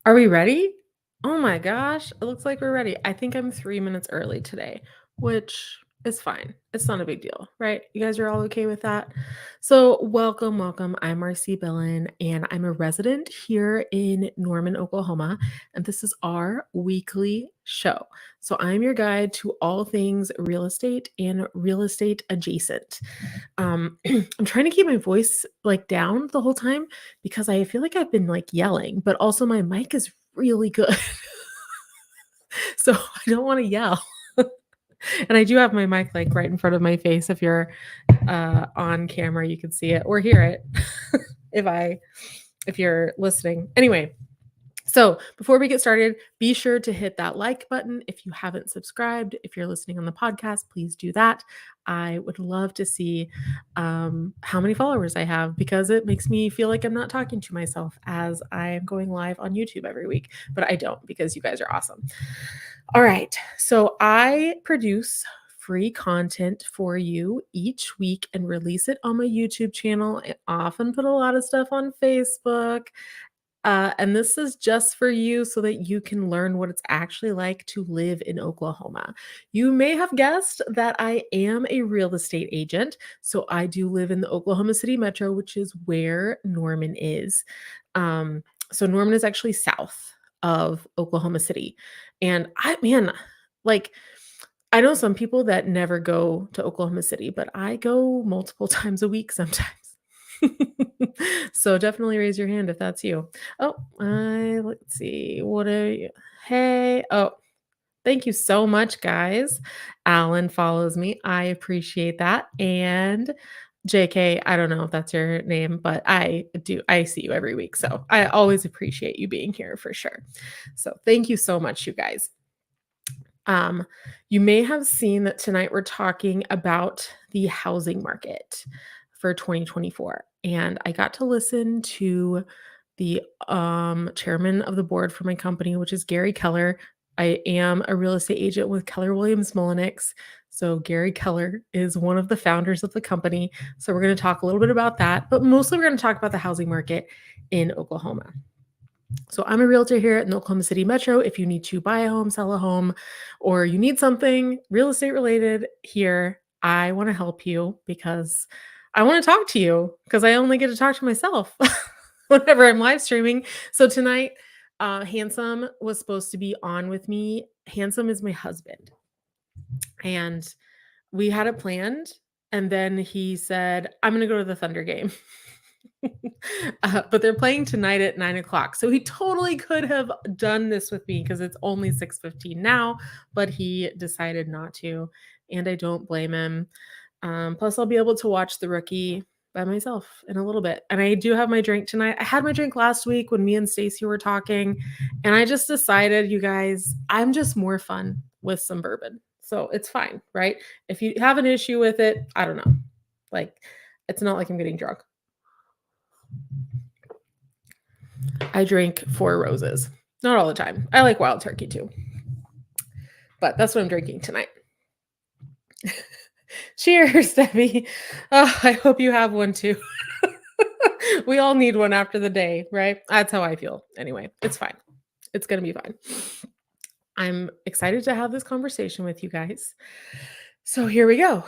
Are we ready? Oh my gosh, it looks like we're ready. I think I'm 3 minutes early today, which is fine. It's not a big deal, right? You guys are all okay with that? So, welcome. I'm Marcie Billen, and I'm a resident here in Norman, Oklahoma, and this is our weekly show. So, I'm your guide to all things real estate and real estate adjacent. I'm trying to keep my voice like down the whole time because I feel like I've been like yelling, but also my mic is really good. So I don't want to yell. And I do have my mic like right in front of my face. If you're on camera, you can see it or hear it if you're listening. Anyway, so before we get started, be sure to hit that like button if you haven't subscribed. If you're listening on the podcast, please do that. I would love to see how many followers I have because it makes me feel like I'm not talking to myself as I am going live on YouTube every week, but I don't because you guys are awesome. All right, so I produce free content for you each week and release it on my YouTube channel. I often put a lot of stuff on Facebook. And this is just for you so that you can learn what it's actually like to live in Oklahoma. You may have guessed that I am a real estate agent. So I do live in the Oklahoma City metro, which is where Norman is. So Norman is actually south of Oklahoma City. And like, I know some people that never go to Oklahoma City, but I go multiple times a week sometimes. So definitely raise your hand if that's you. Oh, let's see. What are you? Hey. Oh, thank you so much, guys. Alan follows me. I appreciate that. And JK, I don't know if that's your name, but I do. I see you every week. So I always appreciate you being here for sure. So thank you so much, you guys. You may have seen that tonight we're talking about the housing market for 2024. And I got to listen to the chairman of the board for my company, which is Gary Keller. I am a real estate agent with Keller Williams Mulinix. So Gary Keller is one of the founders of the company. So we're going to talk a little bit about that, but mostly we're going to talk about the housing market in Oklahoma. So I'm a realtor here in the Oklahoma City metro. If you need to buy a home, sell a home, or you need something real estate related here, I want to help you because I want to talk to you because I only get to talk to myself whenever I'm live streaming. So tonight, Handsome was supposed to be on with me. Handsome is my husband. And we had it planned. And then he said, I'm going to go to the Thunder game. But they're playing tonight at 9:00. So he totally could have done this with me because it's only 6:15 now, but he decided not to. And I don't blame him. Plus, I'll be able to watch the rookie by myself in a little bit. And I do have my drink tonight. I had my drink last week when me and Stacy were talking, and I just decided, you guys, I'm just more fun with some bourbon. So it's fine, right? If you have an issue with it, I don't know. Like, it's not like I'm getting drunk. I drink Four Roses. Not all the time. I like Wild Turkey too. But that's what I'm drinking tonight. Cheers, Debbie. Oh, I hope you have one too. We all need one after the day, right? That's how I feel. Anyway, it's fine. It's going to be fine. I'm excited to have this conversation with you guys. So here we go.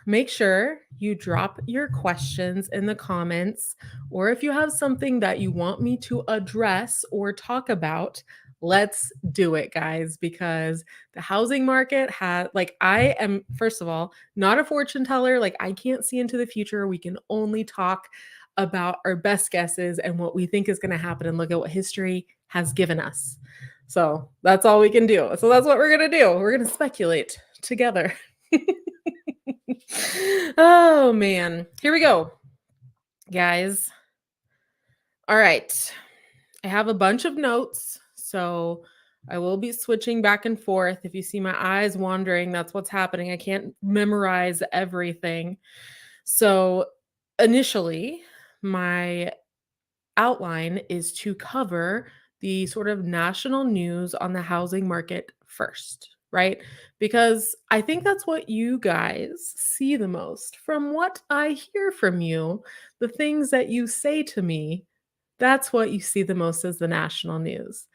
Make sure you drop your questions in the comments, or if you have something that you want me to address or talk about, let's do it, guys, because the housing market I am, first of all, not a fortune teller. Like, I can't see into the future. We can only talk about our best guesses and what we think is going to happen and look at what history has given us. So that's all we can do. So that's what we're going to do. We're going to speculate together. Oh man, here we go, guys. All right, I have a bunch of notes, so I will be switching back and forth. If you see my eyes wandering, that's what's happening. I can't memorize everything. So initially, my outline is to cover the sort of national news on the housing market first, right? Because I think that's what you guys see the most. From what I hear from you, the things that you say to me, That's what you see the most as the national news.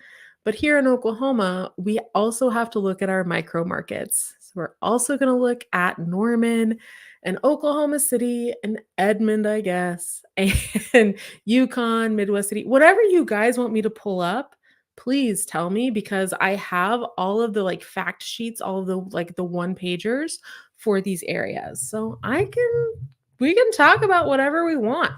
But here in Oklahoma, we also have to look at our micro markets. So we're also going to look at Norman and Oklahoma City and Edmond, I guess, and Yukon, Midwest City, whatever you guys want me to pull up. Please tell me because I have all of the like fact sheets, all of the like the one pagers for these areas. So we can talk about whatever we want.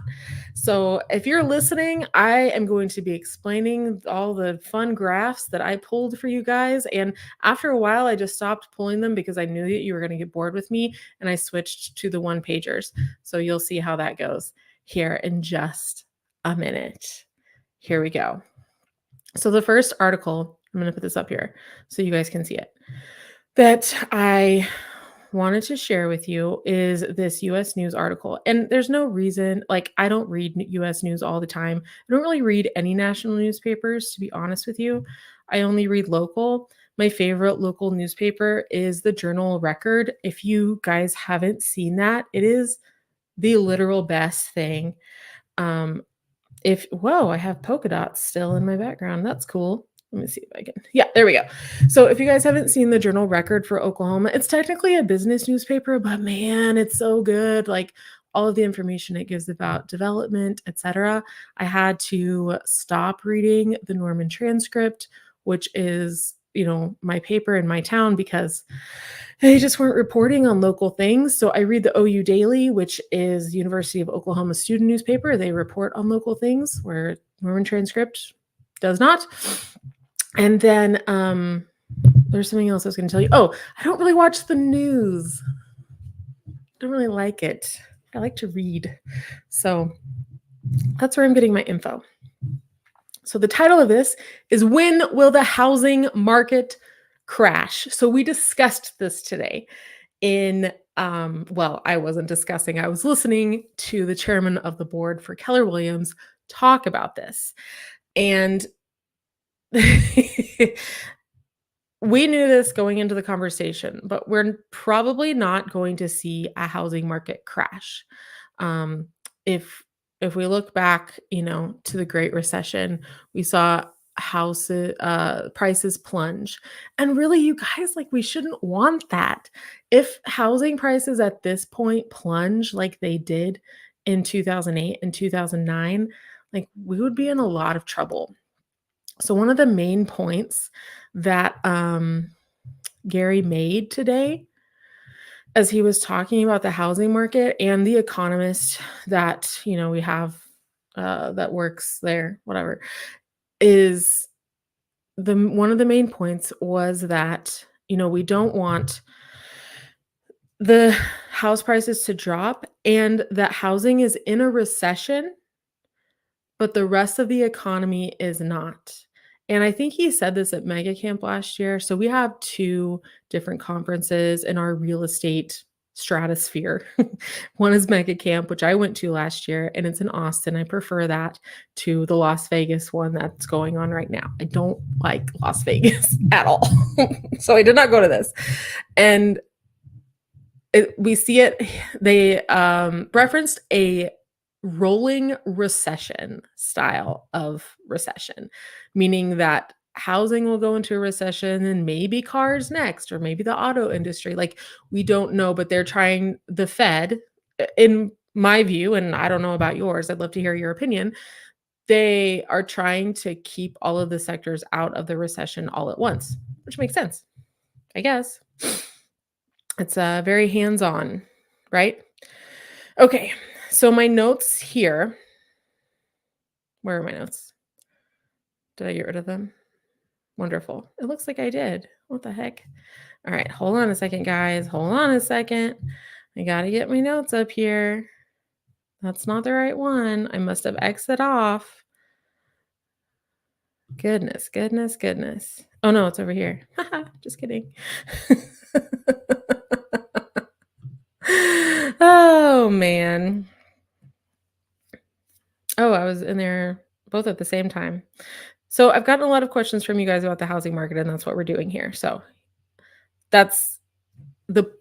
So if you're listening, I am going to be explaining all the fun graphs that I pulled for you guys. And after a while, I just stopped pulling them because I knew that you were going to get bored with me. And I switched to the one pagers. So you'll see how that goes here in just a minute. Here we go. So the first article, I'm going to put this up here so you guys can see it, that I wanted to share with you is this US News article. And there's no reason, like, I don't read US News all the time. I don't really read any national newspapers, to be honest with you. I only read local. My favorite local newspaper is the Journal Record. If you guys haven't seen that, it is the literal best thing. Whoa, I have polka dots still in my background. That's cool. Let me see if I can. Yeah, there we go. So if you guys haven't seen the Journal Record for Oklahoma, it's technically a business newspaper, but man, it's so good. Like all of the information it gives about development, etc. I had to stop reading the Norman transcript, which is, my paper in my town because they just weren't reporting on local things. So I read the OU Daily, which is University of Oklahoma student newspaper. They report on local things where Norman transcript does not. And then there's something else I was going to tell you. Oh, I don't really watch the news. I don't really like it. I like to read. So that's where I'm getting my info. So the title of this is When Will the Housing Market Crash? So we discussed this today in, I wasn't discussing, I was listening to the chairman of the board for Keller Williams talk about this. And we knew this going into the conversation, but we're probably not going to see a housing market crash. If we look back, to the Great Recession, we saw prices plunge. And really, you guys, like, we shouldn't want that. If housing prices at this point plunge like they did in 2008 and 2009, like, we would be in a lot of trouble. So one of the main points that Gary made today as he was talking about the housing market and the economist that, we have that works there, whatever, is one of the main points was that, we don't want the house prices to drop and that housing is in a recession, but the rest of the economy is not. And I think he said this at Mega Camp last year. So we have two different conferences in our real estate stratosphere. One is Mega Camp, which I went to last year, and it's in Austin. I prefer that to the Las Vegas one that's going on right now. I don't like Las Vegas at all. So I did not go to this. And we see it, they referenced a rolling recession style of recession, meaning that housing will go into a recession and maybe cars next, or maybe the auto industry. Like, we don't know, but they're trying, the Fed, in my view, and I don't know about yours, I'd love to hear your opinion, they are trying to keep all of the sectors out of the recession all at once, which makes sense, I guess. It's very hands-on, right? Okay. So my notes here, where are my notes? Did I get rid of them? Wonderful. It looks like I did. What the heck? All right, hold on a second, guys. Hold on a second. I got to get my notes up here. That's not the right one. I must have exited off. Goodness, goodness, goodness. Oh no, it's over here. Just kidding. Oh man. Oh, I was in there both at the same time. So I've gotten a lot of questions from you guys about the housing market, and that's what we're doing here. So that's the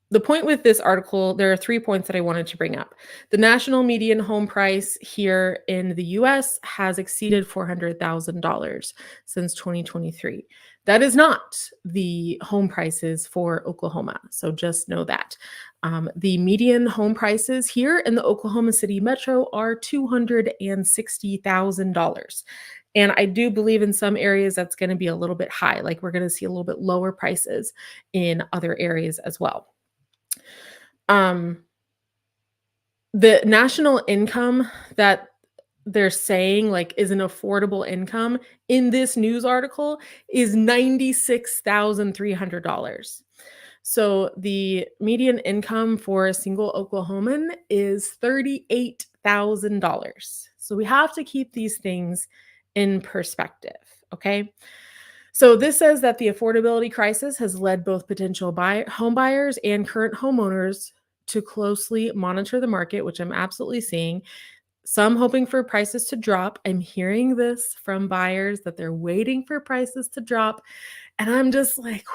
the point with this article, there are 3 points that I wanted to bring up. The national median home price here in the US has exceeded $400,000 since 2023. That is not the home prices for Oklahoma. So just know that. The median home prices here in the Oklahoma City metro are $260,000. And I do believe in some areas that's going to be a little bit high. Like we're going to see a little bit lower prices in other areas as well. Um, the national income that they're saying like is an affordable income in this news article is $96,300. So the median income for a single Oklahoman is $38,000. So we have to keep these things in perspective, okay? So this says that the affordability crisis has led both potential home buyers and current homeowners to closely monitor the market, which I'm absolutely seeing. Some hoping for prices to drop. I'm hearing this from buyers that they're waiting for prices to drop. And I'm just like,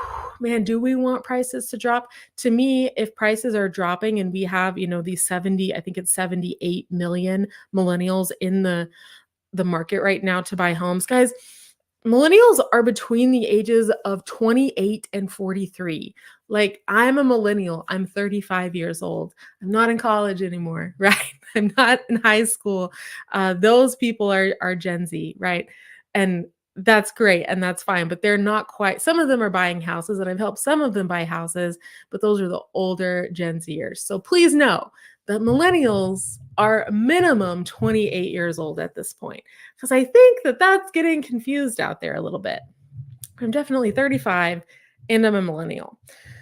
man, do we want prices to drop? To me, if prices are dropping and we have, these 70, I think it's 78 million millennials in the market right now to buy homes, guys, millennials are between the ages of 28 and 43. Like, I'm a millennial. I'm 35 years old. I'm not in college anymore, right? I'm not in high school. Those people are Gen Z, right? And that's great and that's fine, but they're not quite. Some of them are buying houses, and I've helped some of them buy houses, but those are the older Gen Zers. So please know that millennials are minimum 28 years old at this point, because I think that that's getting confused out there a little bit. I'm definitely 35 and I'm a millennial.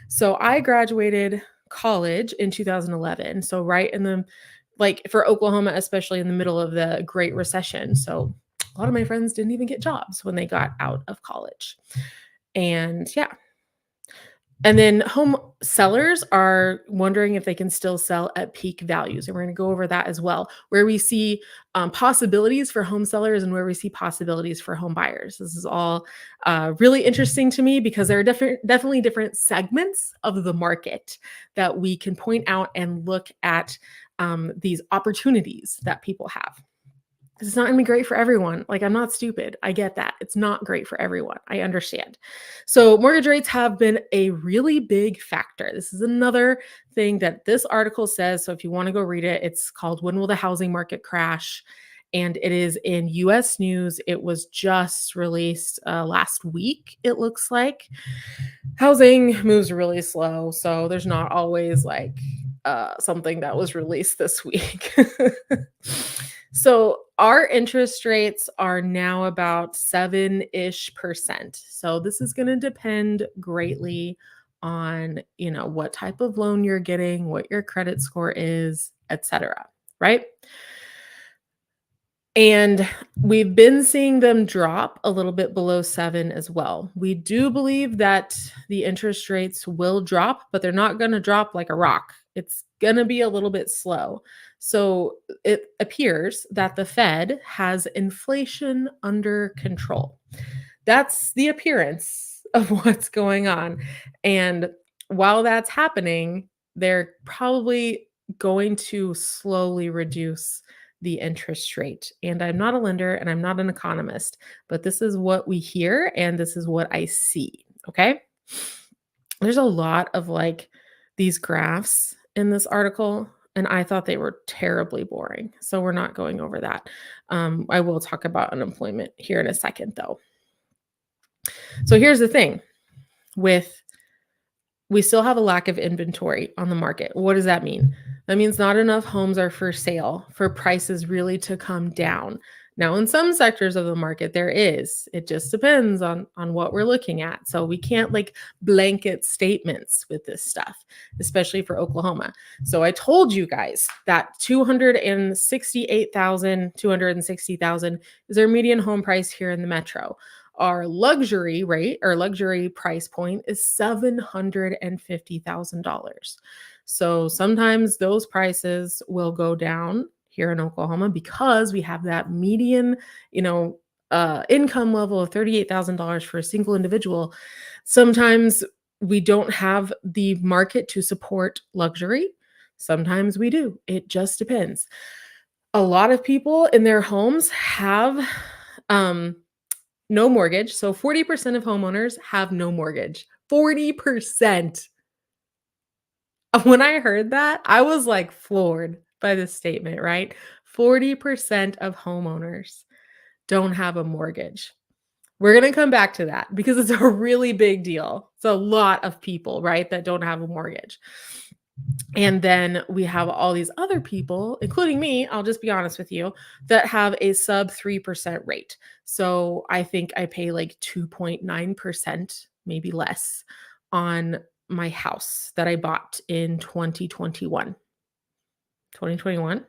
So I graduated college in 2011. So right in the, like for Oklahoma, especially in the middle of the Great Recession. So a lot of my friends didn't even get jobs when they got out of college. And yeah, and then home sellers are wondering if they can still sell at peak values. And we're going to go over that as well, where we see possibilities for home sellers and where we see possibilities for home buyers. This is all really interesting to me because there are definitely different segments of the market that we can point out and look at these opportunities that people have. It's not going to be great for everyone. Like, I'm not stupid. I get that. It's not great for everyone. I understand. So mortgage rates have been a really big factor. This is another thing that this article says. So if you want to go read it, it's called When Will the Housing Market Crash? And it is in US News. It was just released last week, it looks like. Housing moves really slow. So there's not always like something that was released this week. So our interest rates are now about 7-ish%. So this is going to depend greatly on, what type of loan you're getting, what your credit score is, etc. Right? And we've been seeing them drop a little bit below 7 as well. We do believe that the interest rates will drop, but they're not going to drop like a rock. It's going to be a little bit slow. So it appears that the Fed has inflation under control. That's the appearance of what's going on. And while that's happening, they're probably going to slowly reduce the interest rate. And I'm not a lender and I'm not an economist, but this is what we hear and this is what I see. Okay. There's a lot of like these graphs in this article, and I thought they were terribly boring. So we're not going over that. I will talk about unemployment here in a second, though. So here's the thing we still have a lack of inventory on the market. What does that mean? That means not enough homes are for sale for prices really to come down. Now, in some sectors of the market, there is. It just depends on what we're looking at. So we can't like blanket statements with this stuff, especially for Oklahoma. So I told you guys that 260,000 is our median home price here in the metro. Our luxury rate or luxury price point is $750,000. So sometimes those prices will go down here in Oklahoma because we have that median, income level of $38,000 for a single individual. Sometimes we don't have the market to support luxury. Sometimes we do. It just depends. A lot of people in their homes have no mortgage. So 40% of homeowners have no mortgage. 40%. When I heard that, I was like floored by this statement, right? 40% of homeowners don't have a mortgage. We're going to come back to that because it's a really big deal. It's a lot of people, right, that don't have a mortgage. And then we have all these other people, including me, I'll just be honest with you, that have a sub 3% rate. So I think I pay like 2.9%, maybe less, on my house that I bought in 2021. 2021?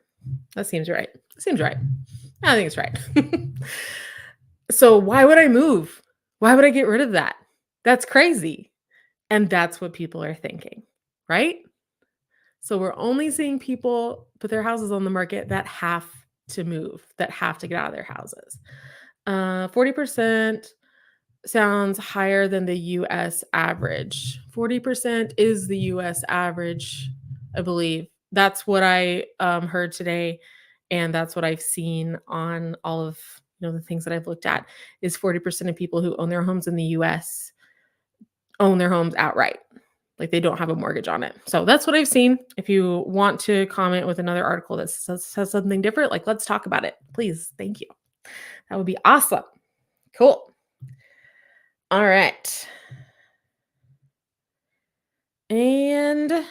That seems right. Seems right. I think it's right. So why would I move? Why would I get rid of that? That's crazy. And that's what people are thinking, right? So we're only seeing people put their houses on the market that have to move, that have to get out of their houses. 40% sounds higher than the US average. 40% is the US average, I believe. That's what I heard today. And that's what I've seen on all of the things that I've looked at is 40% of people who own their homes in the US own their homes outright. Like they don't have a mortgage on it. So that's what I've seen. If you want to comment with another article that says something different, like let's talk about it. Please. Thank you. That would be awesome. Cool. All right. And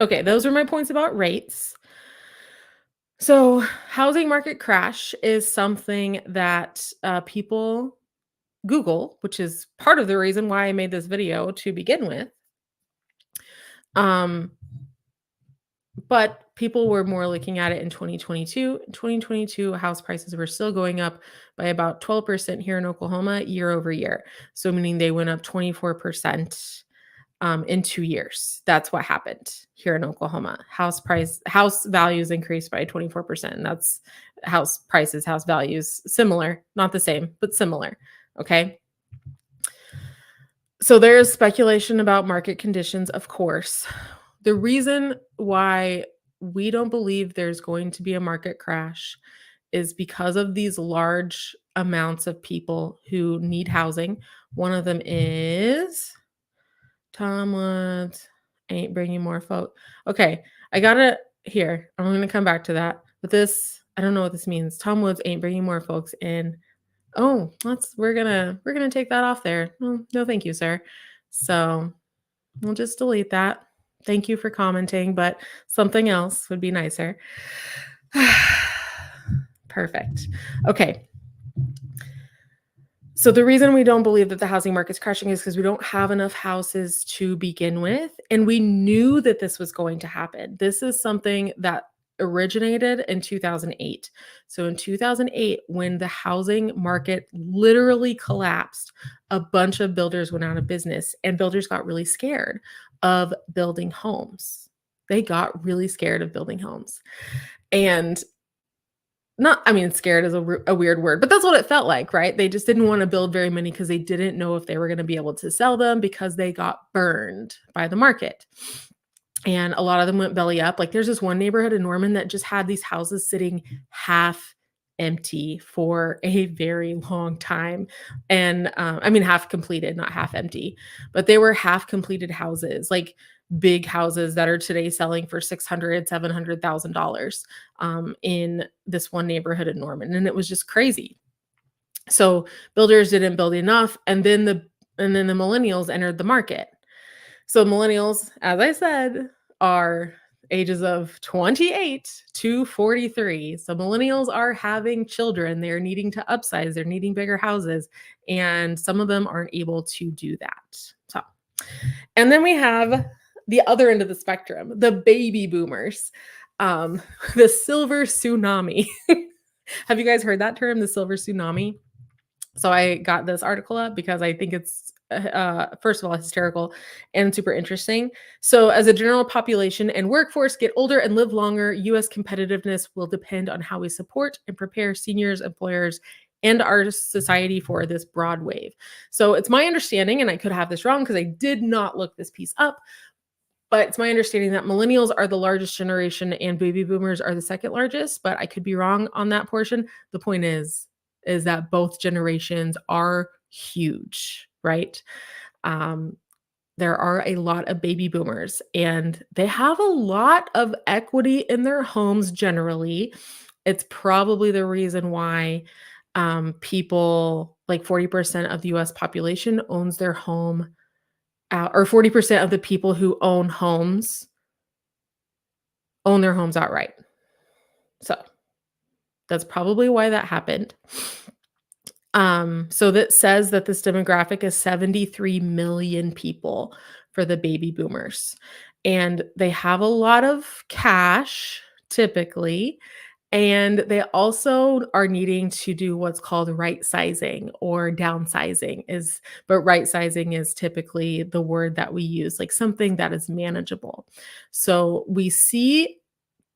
okay, those are my points about rates. So housing market crash is something that people Google, which is part of the reason why I made this video to begin with. But people were more looking at it in 2022. In 2022, house prices were still going up by about 12% here in Oklahoma year over year. So meaning they went up 24% in 2 years. That's what happened here in Oklahoma. House values increased by 24%. And that's house prices, house values, similar, not the same, but similar. Okay. So there's speculation about market conditions, of course. The reason why we don't believe there's going to be a market crash is because of these large amounts of people who need housing. One of them is Tom Woods ain't bringing more folks. Okay, I got it here. I'm going to come back to that. But this, I don't know what this means. Tom Woods ain't bringing more folks in. Oh, we're gonna take that off there. No, thank you, sir. So we'll just delete that. Thank you for commenting, but something else would be nicer. Perfect. Okay. So the reason we don't believe that the housing market's crashing is because we don't have enough houses to begin with. And we knew that this was going to happen. This is something that originated in 2008. So in 2008, when the housing market literally collapsed, a bunch of builders went out of business and builders got really scared of building homes. They got really scared of building homes. And scared is a weird word, but that's what it felt like, right? They just didn't want to build very many because they didn't know if they were going to be able to sell them because they got burned by the market. And a lot of them went belly up. Like there's this one neighborhood in Norman that just had these houses sitting half empty for a very long time. And half completed, not half empty, but they were half completed houses, like big houses that are today selling for $600,000, $700,000 in this one neighborhood in Norman. And it was just crazy. So builders didn't build enough. And then the millennials entered the market. So millennials, as I said, are ages of 28 to 43. So millennials are having children. They're needing to upsize. They're needing bigger houses. And some of them aren't able to do that. So, and then we have the other end of the spectrum, the baby boomers, the silver tsunami. Have you guys heard that term, the silver tsunami? So I got this article up because I think it's, first of all, hysterical and super interesting. So as a general population and workforce get older and live longer, U.S. competitiveness will depend on how we support and prepare seniors, employers, and our society for this broad wave. So it's my understanding, and I could have this wrong because I did not look this piece up, but it's my understanding that millennials are the largest generation and baby boomers are the second largest, but I could be wrong on that portion. The point is that both generations are huge, right? Um, there are a lot of baby boomers and they have a lot of equity in their homes generally. It's probably the reason why people like 40% of the US population owns their home or 40% of the people who own homes own their homes outright. So that's probably why that happened. So that says that this demographic is 73 million people for the baby boomers. And they have a lot of cash typically. And they also are needing to do what's called right sizing or downsizing but right sizing is typically the word that we use, like something that is manageable. So we see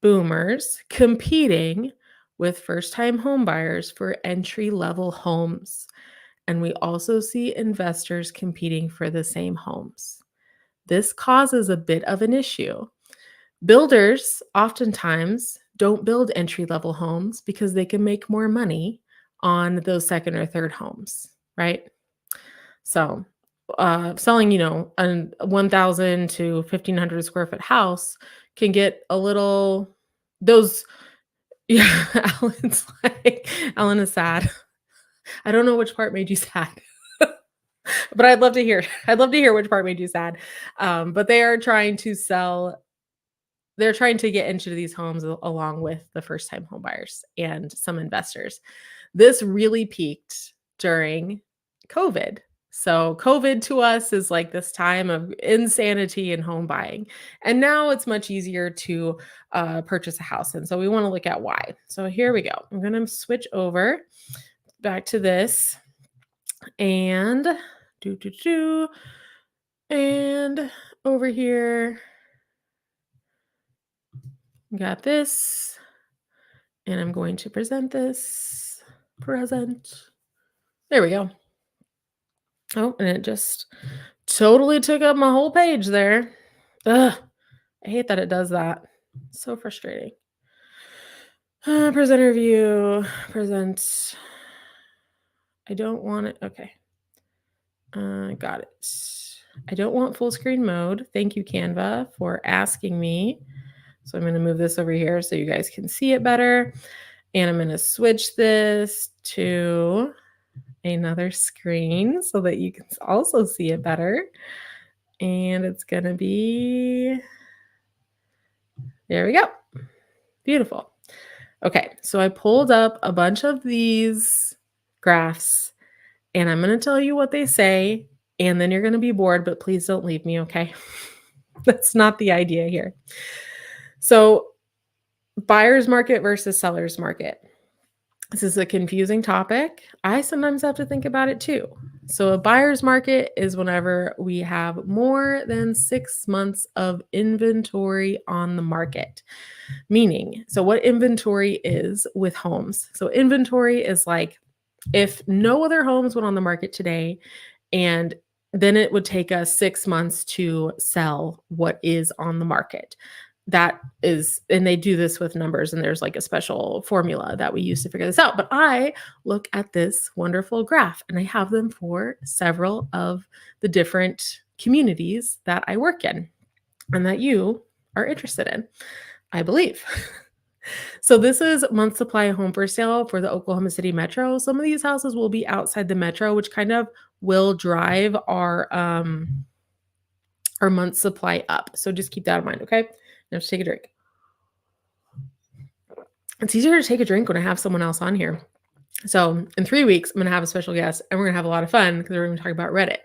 boomers competing with first-time home buyers for entry-level homes. And we also see investors competing for the same homes. This causes a bit of an issue. Builders oftentimes don't build entry-level homes because they can make more money on those second or third homes, right? So, selling, a 1,000 to 1,500 square foot house can get a little those yeah, Alan is sad. I don't know which part made you sad, but I'd love to hear. I'd love to hear which part made you sad. But they're trying to get into these homes along with the first-time home buyers and some investors. This really peaked during COVID. So COVID to us is like this time of insanity in home buying. And now it's much easier to purchase a house. And so we want to look at why. So here we go. I'm going to switch over back to this and and over here, got this. And I'm going to present this. There we go. Oh, and it just totally took up my whole page there. Ugh, I hate that it does that. So frustrating. Presenter view. Present. I don't want it. Okay. Got it. I don't want full screen mode. Thank you, Canva, for asking me. So I'm going to move this over here so you guys can see it better. And I'm going to switch this to another screen so that you can also see it better. And it's going to be, there we go. Beautiful. Okay, so I pulled up a bunch of these graphs and I'm going to tell you what they say, and then you're going to be bored, but please don't leave me, okay? That's not the idea here. So buyer's market versus seller's market. This is a confusing topic. I sometimes have to think about it too. So a buyer's market is whenever we have more than 6 months of inventory on the market. Meaning, so what inventory is with homes. So inventory is like if no other homes went on the market today, and then it would take us 6 months to sell what is on the market. That is, and they do this with numbers, and there's like a special formula that we use to figure this out. But I look at this wonderful graph, and I have them for several of the different communities that I work in and that you are interested in, I believe. So this is month supply home for sale for the Oklahoma City Metro. Some of these houses will be outside the metro, which kind of will drive our month supply up. So just keep that in mind, okay? Now just take a drink. It's easier to take a drink when I have someone else on here. So in 3 weeks, I'm going to have a special guest, and we're going to have a lot of fun because we're going to talk about Reddit.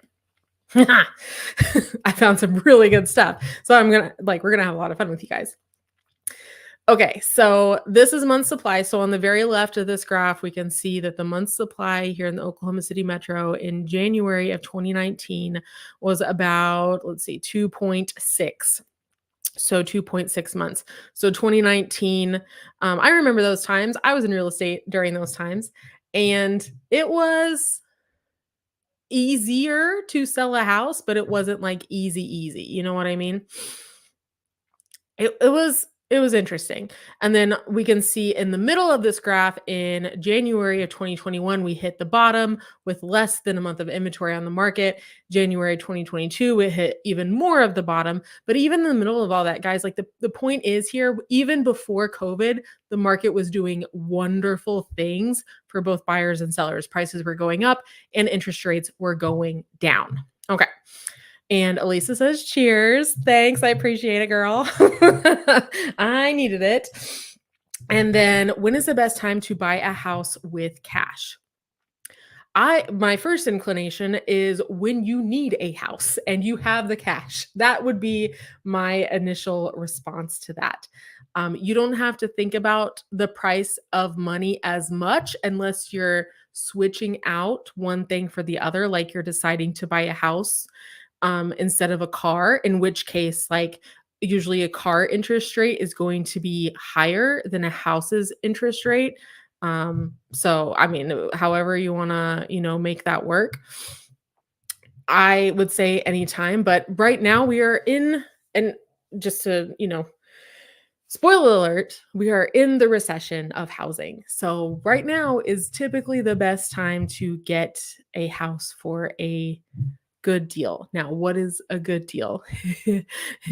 I found some really good stuff. So we're going to have a lot of fun with you guys. Okay, so this is month supply. So on the very left of this graph, we can see that the month supply here in the Oklahoma City Metro in January of 2019 was about, 2.6. So 2.6 months. So 2019, I remember those times. I was in real estate during those times. And it was easier to sell a house, but it wasn't like easy, easy. You know what I mean? It was interesting. And then we can see in the middle of this graph in January of 2021, we hit the bottom with less than a month of inventory on the market. January 2022, we hit even more of the bottom. But even in the middle of all that, guys, like the point is here, even before COVID, the market was doing wonderful things for both buyers and sellers. Prices were going up and interest rates were going down. Okay. And Elisa says, cheers. Thanks. I appreciate it, girl. I needed it. And then, when is the best time to buy a house with cash? My first inclination is when you need a house and you have the cash. That would be my initial response to that. You don't have to think about the price of money as much unless you're switching out one thing for the other, like you're deciding to buy a house instead of a car, in which case, like, usually a car interest rate is going to be higher than a house's interest rate. So I mean, however you want to, make that work. I would say anytime, but right now we are in, and just to, spoiler alert, we are in the recession of housing. So right now is typically the best time to get a house for a good deal. Now, what is a good deal? It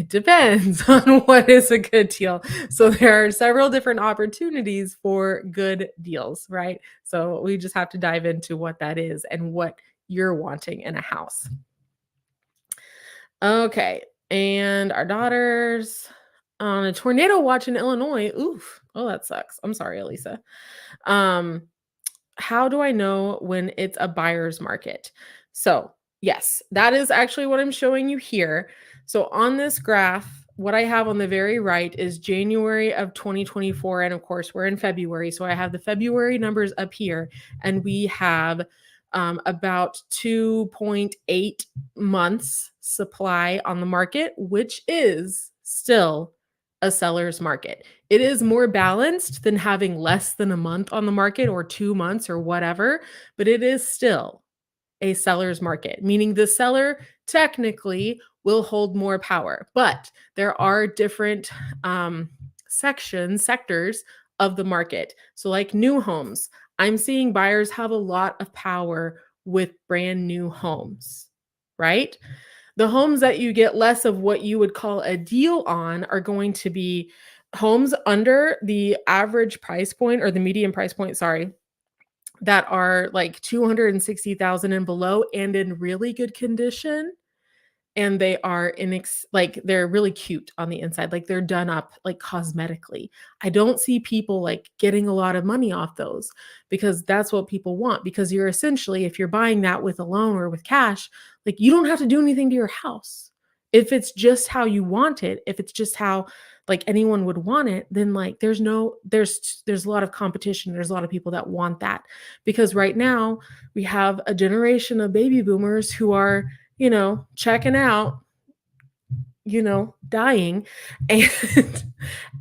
depends on what is a good deal. So there are several different opportunities for good deals, right? So we just have to dive into what that is and what you're wanting in a house. Okay. And our daughters on a tornado watch in Illinois. Oof. Oh, that sucks. I'm sorry, Elisa. Um, how do I know when it's a buyer's market? So, yes, that is actually what I'm showing you here. So, on this graph, what I have on the very right is January of 2024. And of course, we're in February. So, I have the February numbers up here, and we have about 2.8 months supply on the market, which is still a seller's market. It is more balanced than having less than a month on the market or 2 months or whatever, but it is still a seller's market, meaning the seller technically will hold more power. But there are different sectors of the market. So, like new homes, I'm seeing buyers have a lot of power with brand new homes, right? The homes that you get less of what you would call a deal on are going to be homes under the average price point, or the median price point, sorry, that are like 260,000 and below and in really good condition, and they are like they're really cute on the inside, like they're done up like cosmetically. I don't see people like getting a lot of money off those, because that's what people want, because you're essentially, if you're buying that with a loan or with cash, like you don't have to do anything to your house. If it's just how you want it, if it's just how like anyone would want it, then like there's a lot of competition, there's a lot of people that want that, because right now we have a generation of baby boomers who are, checking out, dying, and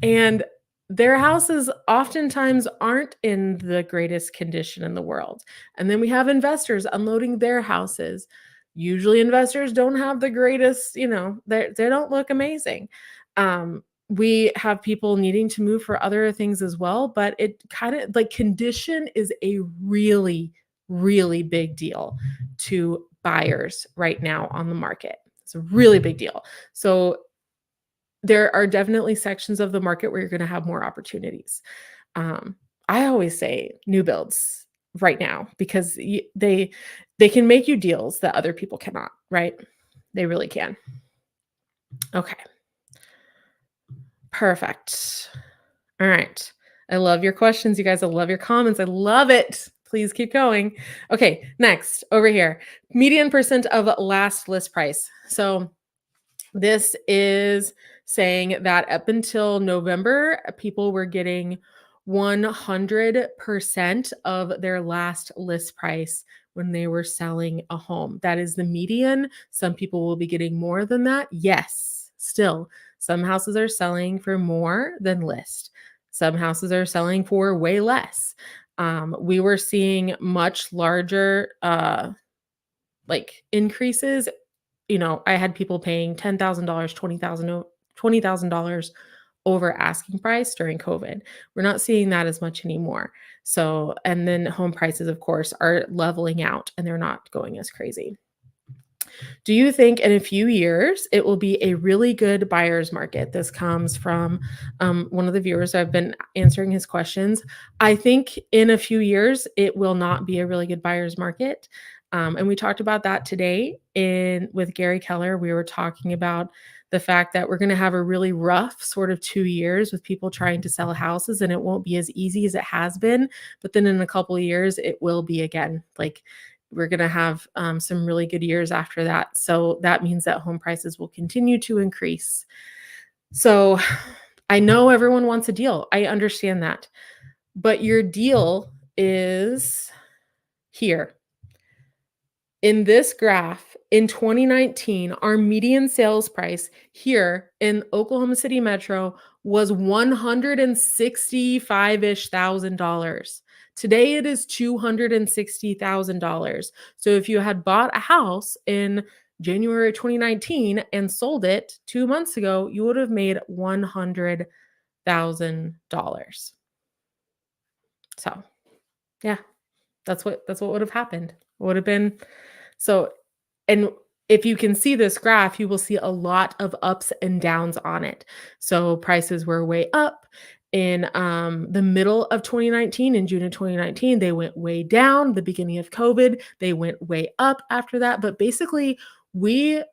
and their houses oftentimes aren't in the greatest condition in the world. And then we have investors unloading their houses. Usually investors don't have the greatest, they don't look amazing. We have people needing to move for other things as well, but it kind of like condition is a really, really big deal to buyers right now on the market. It's a really big deal. So there are definitely sections of the market where you're going to have more opportunities. I always say new builds right now, because they can make you deals that other people cannot, right? They really can. Okay. Perfect. All right. I love your questions, you guys. I love your comments. I love it. Please keep going. Okay, next over here. Median percent of last list price. So this is saying that up until November, people were getting 100% of their last list price when they were selling a home. That is the median. Some people will be getting more than that. Yes, still, some houses are selling for more than list. Some houses are selling for way less. We were seeing much larger like increases. I had people paying $10,000, $20,000 over asking price during COVID. We're not seeing that as much anymore. So, and then home prices, of course, are leveling out and they're not going as crazy. Do you think in a few years it will be a really good buyer's market? This comes from one of the viewers. I've been answering his questions. I think in a few years it will not be a really good buyer's market. And we talked about that today with Gary Keller. We were talking about the fact that we're going to have a really rough sort of 2 years with people trying to sell houses, and it won't be as easy as it has been. But then in a couple of years, it will be again. Like we're going to have some really good years after that. So that means that home prices will continue to increase. So I know everyone wants a deal. I understand that. But your deal is here. In this graph, in 2019, our median sales price here in Oklahoma City Metro was $165-ish thousand. Today it is $260,000. So if you had bought a house in January 2019 and sold it 2 months ago, you would have made $100,000. So, yeah, that's what would have happened. It would have been so. And if you can see this graph, you will see a lot of ups and downs on it. So prices were way up in the middle of 2019. In June of 2019, they went way down. The beginning of COVID, they went way up after that. But basically, the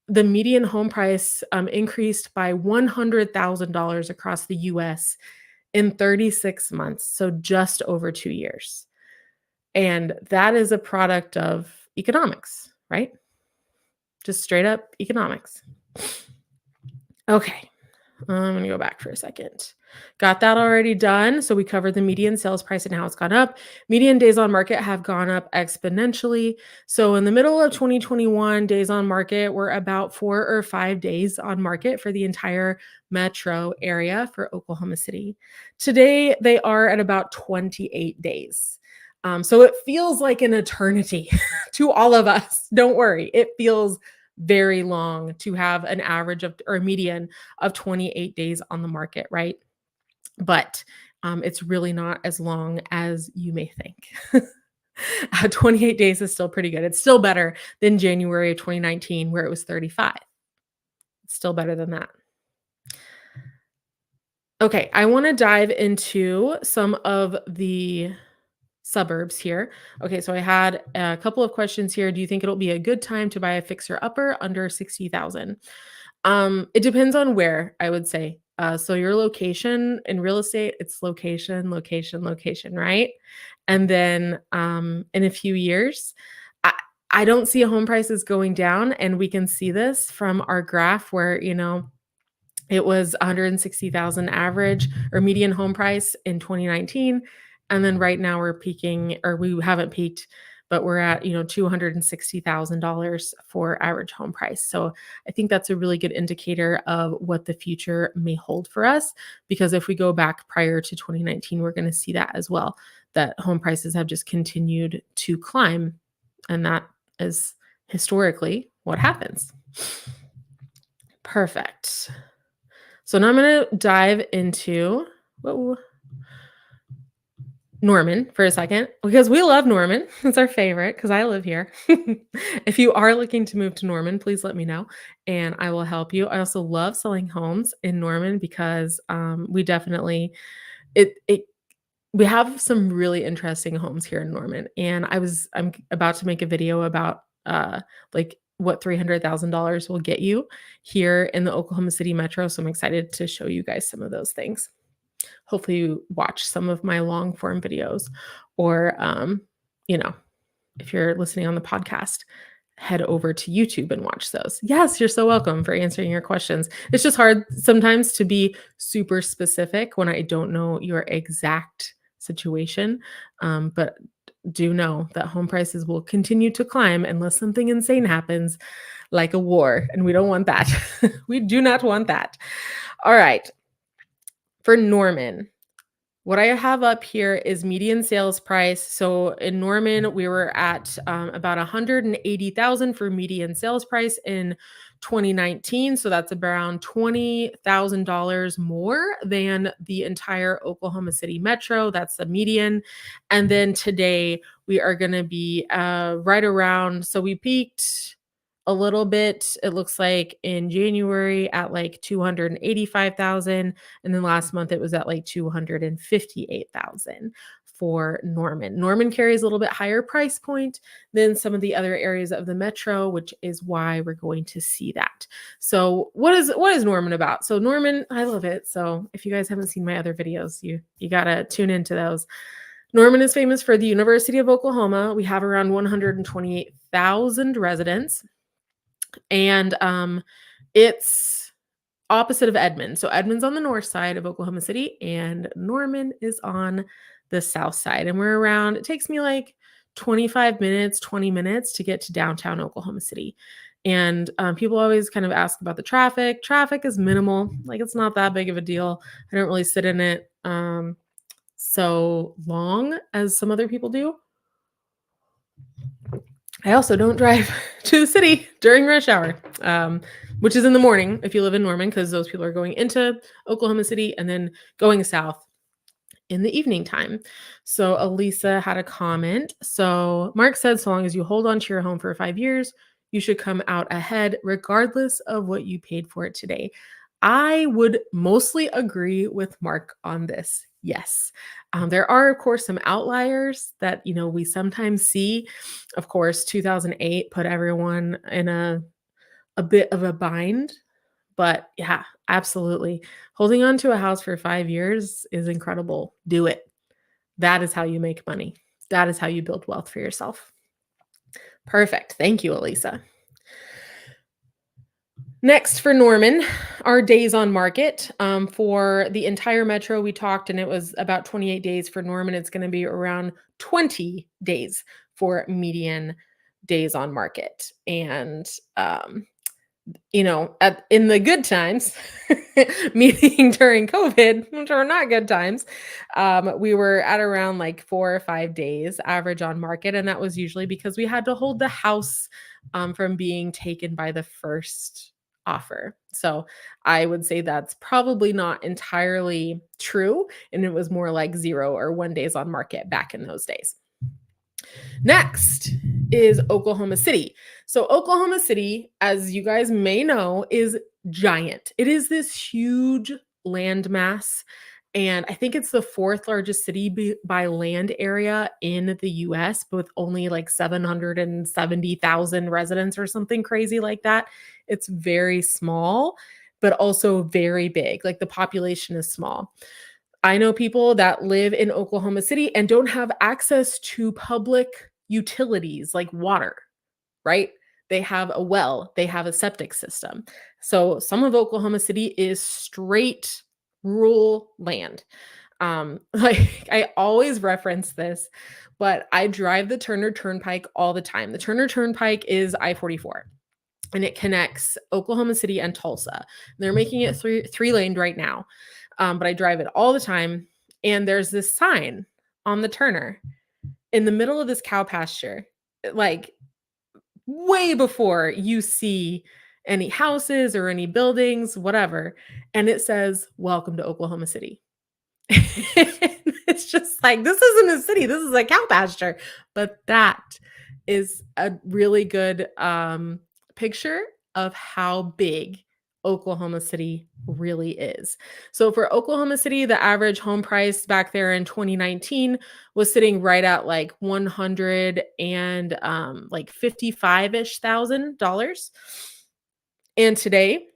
median home price increased by $100,000 across the US in 36 months. So just over 2 years. And that is a product of economics, right? Just straight up economics. Okay, I'm going to go back for a second. Got that already done. So we covered the median sales price and how it's gone up. Median days on market have gone up exponentially. So in the middle of 2021, days on market were about 4 or 5 days on market for the entire metro area for Oklahoma City. Today, they are at about 28 days. So it feels like an eternity to all of us. Don't worry. It feels very long to have an average of or a median of 28 days on the market, right? But it's really not as long as you may think. 28 days is still pretty good. It's still better than January of 2019 where it was 35. It's still better than that. Okay, I want to dive into some of the suburbs here. Okay, so I had a couple of questions here. Do you think it'll be a good time to buy a fixer upper under 60,000? It depends on where, I would say. So your location in real estate, it's location, location, location, right? And then in a few years, I don't see home prices going down, and we can see this from our graph where, it was 160,000 average or median home price in 2019. And then right now we're peaking, or we haven't peaked, but we're at, $260,000 for average home price. So I think that's a really good indicator of what the future may hold for us. Because if we go back prior to 2019, we're going to see that as well, that home prices have just continued to climb. And that is historically what happens. Perfect. So now I'm going to dive into Norman for a second, because we love Norman. It's our favorite because I live here. If you are looking to move to Norman, please let me know and I will help you. I also love selling homes in Norman because we definitely we have some really interesting homes here in Norman. And I'm about to make a video about like what $300,000 will get you here in the Oklahoma City Metro. So I'm excited to show you guys some of those things. Hopefully you watch some of my long form videos, or, if you're listening on the podcast, head over to YouTube and watch those. Yes, you're so welcome for answering your questions. It's just hard sometimes to be super specific when I don't know your exact situation. But do know that home prices will continue to climb unless something insane happens, like a war. And we don't want that. We do not want that. All right. For Norman, What I have up here is median sales price. So in Norman, we were at about 180,000 for median sales price in 2019. So that's around $20,000 more than the entire Oklahoma City metro. That's the median. And then today we are going to be right around. So we peaked a little bit. It looks like in January at like 285,000, and then last month it was at like 258,000 for Norman. Norman carries a little bit higher price point than some of the other areas of the metro, which is why we're going to see that. So what is Norman about? So Norman, I love it. So if you guys haven't seen my other videos, you got to tune into those. Norman is famous for the University of Oklahoma. We have around 128,000 residents, and it's opposite of Edmond. So Edmond's on the north side of Oklahoma City and Norman is on the south side. And we're around, it takes me like 25 minutes, 20 minutes to get to downtown Oklahoma City. And people always kind of ask about the traffic. Traffic is minimal. Like, it's not that big of a deal. I don't really sit in it so long as some other people do. I also don't drive to the city during rush hour, which is in the morning if you live in Norman, because those people are going into Oklahoma City and then going south in the evening time. So Elisa had a comment. So Mark said, so long as you hold on to your home for 5 years, you should come out ahead regardless of what you paid for it today. I would mostly agree with Mark on this. Yes. There are, of course, some outliers that, we sometimes see. Of course, 2008 put everyone in a bit of a bind. But yeah, absolutely. Holding on to a house for 5 years is incredible. Do it. That is how you make money. That is how you build wealth for yourself. Perfect. Thank you, Elisa. Next for Norman, our days on market. For the entire metro, we talked, and it was about 28 days. For Norman, it's going to be around 20 days for median days on market. And in the good times, meaning during COVID, which are not good times, we were at around like 4 or 5 days average on market. And that was usually because we had to hold the house from being taken by the first offer. So I would say that's probably not entirely true. And it was more like 0 or 1 days on market back in those days. Next is Oklahoma City. So Oklahoma City, as you guys may know, is giant. It is this huge landmass. And I think it's the 4th largest city by land area in the US, but with only like 770,000 residents or something crazy like that. It's very small, but also very big. Like, the population is small. I know people that live in Oklahoma City and don't have access to public utilities like water, right? They have a well, they have a septic system. So some of Oklahoma City is straight rural land. Like, I always reference this, but I drive the Turner Turnpike all the time. The Turner Turnpike is I-44. And it connects Oklahoma City and Tulsa. They're making it three-laned right now. But I drive it all the time. And there's this sign on the Turner in the middle of this cow pasture, like way before you see any houses or any buildings, whatever. And it says, "Welcome to Oklahoma City." It's just like, this isn't a city, this is a cow pasture. But that is a really good picture of how big Oklahoma City really is. So for Oklahoma City, the average home price back there in 2019 was sitting right at like 100 and like 55-ish thousand dollars. And today,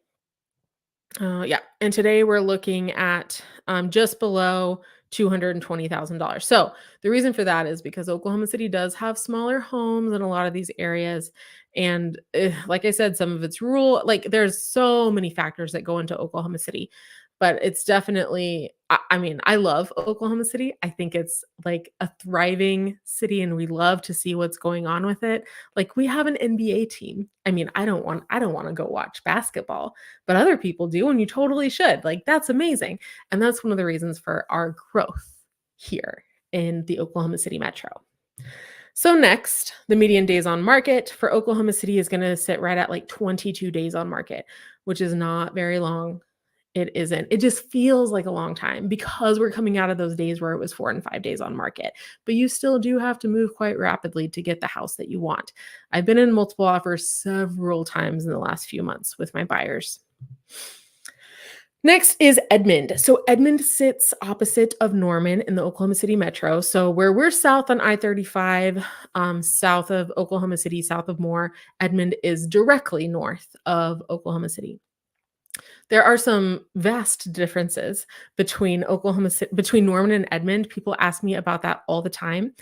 today we're looking at just below $220,000. So the reason for that is because Oklahoma City does have smaller homes in a lot of these areas. And like I said, some of it's rural. Like, there's so many factors that go into Oklahoma City, but it's definitely, I mean, I love Oklahoma City. I think it's like a thriving city and we love to see what's going on with it. Like, we have an NBA team. I mean, I don't want to go watch basketball, but other people do, and you totally should. Like, that's amazing. And that's one of the reasons for our growth here in the Oklahoma City metro. So next, the median days on market for Oklahoma City is going to sit right at like 22 days on market, which is not very long. It isn't. It just feels like a long time because we're coming out of those days where it was 4 and 5 days on market. But you still do have to move quite rapidly to get the house that you want. I've been in multiple offers several times in the last few months with my buyers. Next is Edmond. So Edmond sits opposite of Norman in the Oklahoma City metro. So where we're south on I-35, south of Oklahoma City, south of Moore, Edmond is directly north of Oklahoma City. There are some vast differences between between Norman and Edmond. People ask me about that all the time.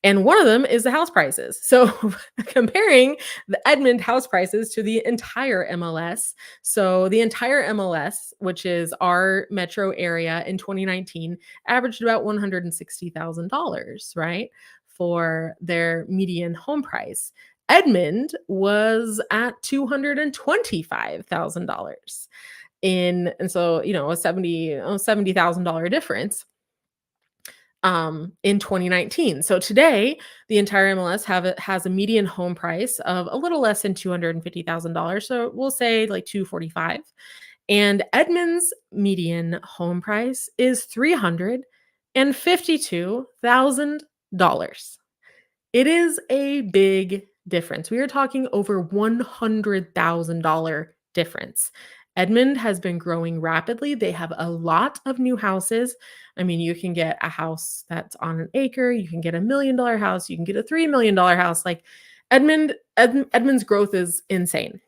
And one of them is the house prices. So comparing the Edmond house prices to the entire MLS. So the entire MLS, which is our metro area in 2019, averaged about $160,000, right? For their median home price. Edmond was at $225,000 and so, you know, a $70,000 difference in 2019. So today, the entire MLS has a median home price of a little less than $250,000. So we'll say like 245. And Edmond's median home price is $352,000. It is a big difference. We are talking over $100,000 difference. Edmond has been growing rapidly. They have a lot of new houses. I mean, you can get a house that's on an acre, you can get $1 million house, you can get a $3 million house. Like Edmond's growth is insane.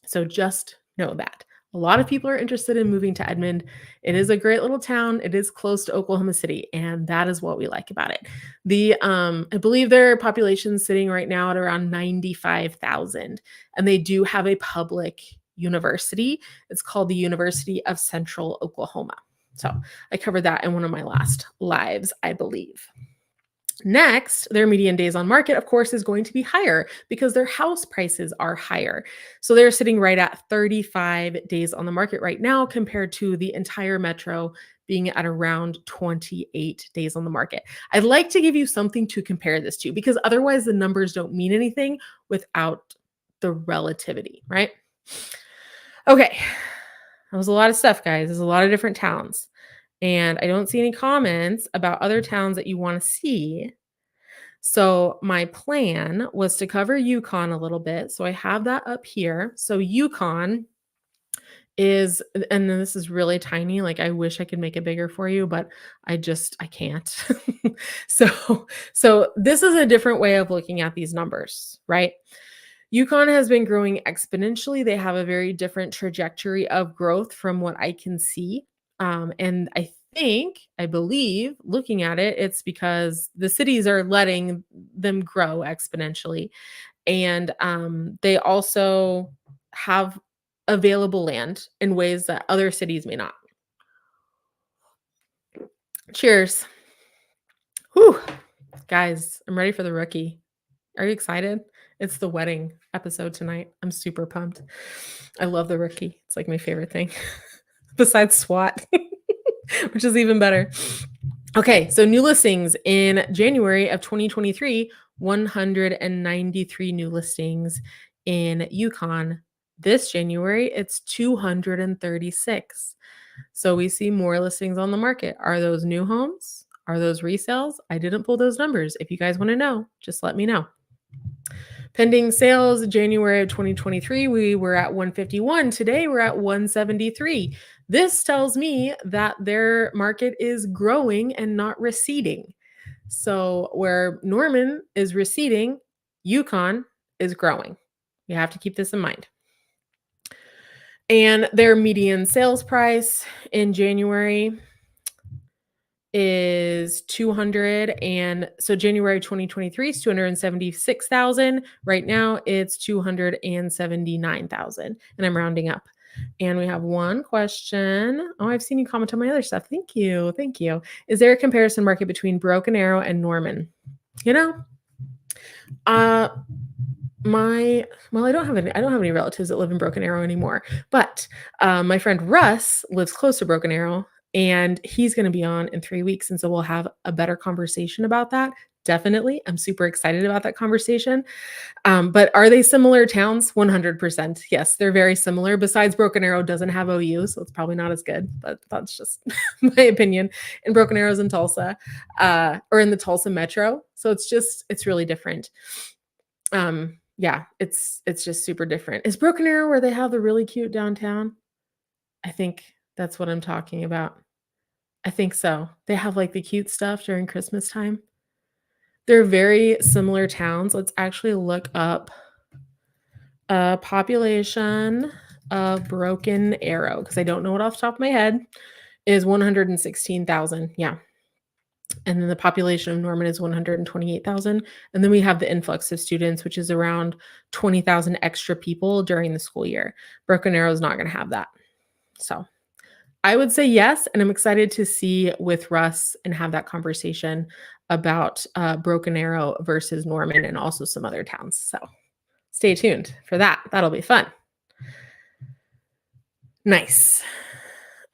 So just know that. A lot of people are interested in moving to Edmond. It is a great little town. It is close to Oklahoma City, and that is what we like about it. I believe their population is sitting right now at around 95,000, and they do have a public university. It's called the University of Central Oklahoma. So I covered that in one of my last lives, I believe. Next, their median days on market, of course, is going to be higher because their house prices are higher. So they're sitting right at 35 days on the market right now compared to the entire metro being at around 28 days on the market. I'd like to give you something to compare this to because otherwise the numbers don't mean anything without the relativity, right? Okay, that was a lot of stuff, guys. There's a lot of different towns. And I don't see any comments about other towns that you want to see. So my plan was to cover Yukon a little bit. So I have that up here. So Yukon is, and then this is really tiny. Like I wish I could make it bigger for you, but I can't. So this is a different way of looking at these numbers, right? Yukon has been growing exponentially. They have a very different trajectory of growth from what I can see. And I believe, looking at it, it's because the cities are letting them grow exponentially. And they also have available land in ways that other cities may not. Cheers. Whew. Guys, I'm ready for the rookie. Are you excited? It's the wedding episode tonight. I'm super pumped. I love the rookie. It's like my favorite thing besides SWAT, which is even better. Okay, so new listings in January of 2023, 193 new listings in Yukon. This January, it's 236. So we see more listings on the market. Are those new homes? Are those resales? I didn't pull those numbers. If you guys want to know, just let me know. Pending sales, January of 2023, we were at 151. Today, we're at 173. This tells me that their market is growing and not receding. So where Norman is receding, Yukon is growing. You have to keep this in mind. And their median sales price in January is 200, and so January 2023 is 276,000. Right now it's 279,000, and I'm rounding up. And we have one question. Oh, I've seen you comment on my other stuff. Thank you. Thank you. Is there a comparison market between Broken Arrow and Norman? You know, I don't have any relatives that live in Broken Arrow anymore, but my friend Russ lives close to Broken Arrow. and he's going to be on in 3 weeks. And so we'll have a better conversation about that. Definitely. I'm super excited about that conversation. But are they similar towns? 100%. Yes, they're very similar. Besides, Broken Arrow doesn't have OU, so it's probably not as good. But that's just my opinion. And Broken Arrow's in Tulsa, or in the Tulsa metro. So it's really different. Yeah, it's just super different. Is Broken Arrow where they have the really cute downtown? I think that's what I'm talking about. I think so. They have like the cute stuff during Christmas time. They're very similar towns. Let's actually look up population of Broken Arrow, because I don't know it off the top of my head, is 116,000. Yeah. And then the population of Norman is 128,000. And then we have the influx of students, which is around 20,000 extra people during the school year. Broken Arrow is not going to have that. So I would say yes. And I'm excited to see with Russ and have that conversation about Broken Arrow versus Norman and also some other towns. So stay tuned for that. That'll be fun. Nice.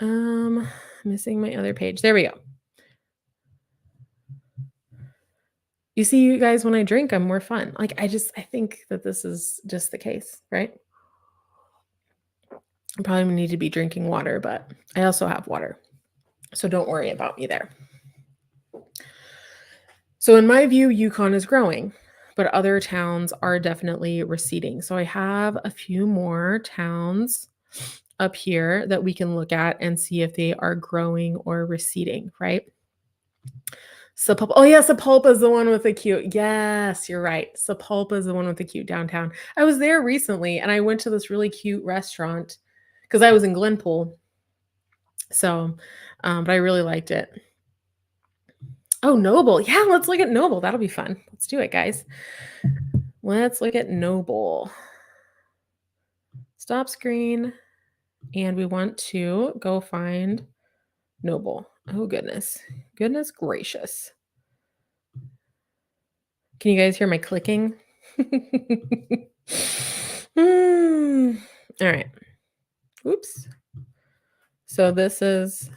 Missing my other page. There we go. You see, you guys, when I drink, I'm more fun. Like, I think that this is just the case, right? I probably need to be drinking water, but I also have water. So don't worry about me there. So in my view, Yukon is growing, but other towns are definitely receding. So I have a few more towns up here that we can look at and see if they are growing or receding, right? Sapulpa. Oh yeah, Sapulpa is the one with the cute. Yes, you're right. Sapulpa is the one with the cute downtown. I was there recently and I went to this really cute restaurant because I was in Glenpool. So, but I really liked it. Oh, Noble. Yeah, let's look at Noble. That'll be fun. Let's do it, guys. Let's look at Noble. Stop screen. And we want to go find Noble. Oh, goodness. Goodness gracious. Can you guys hear my clicking? All right. Oops. So this is,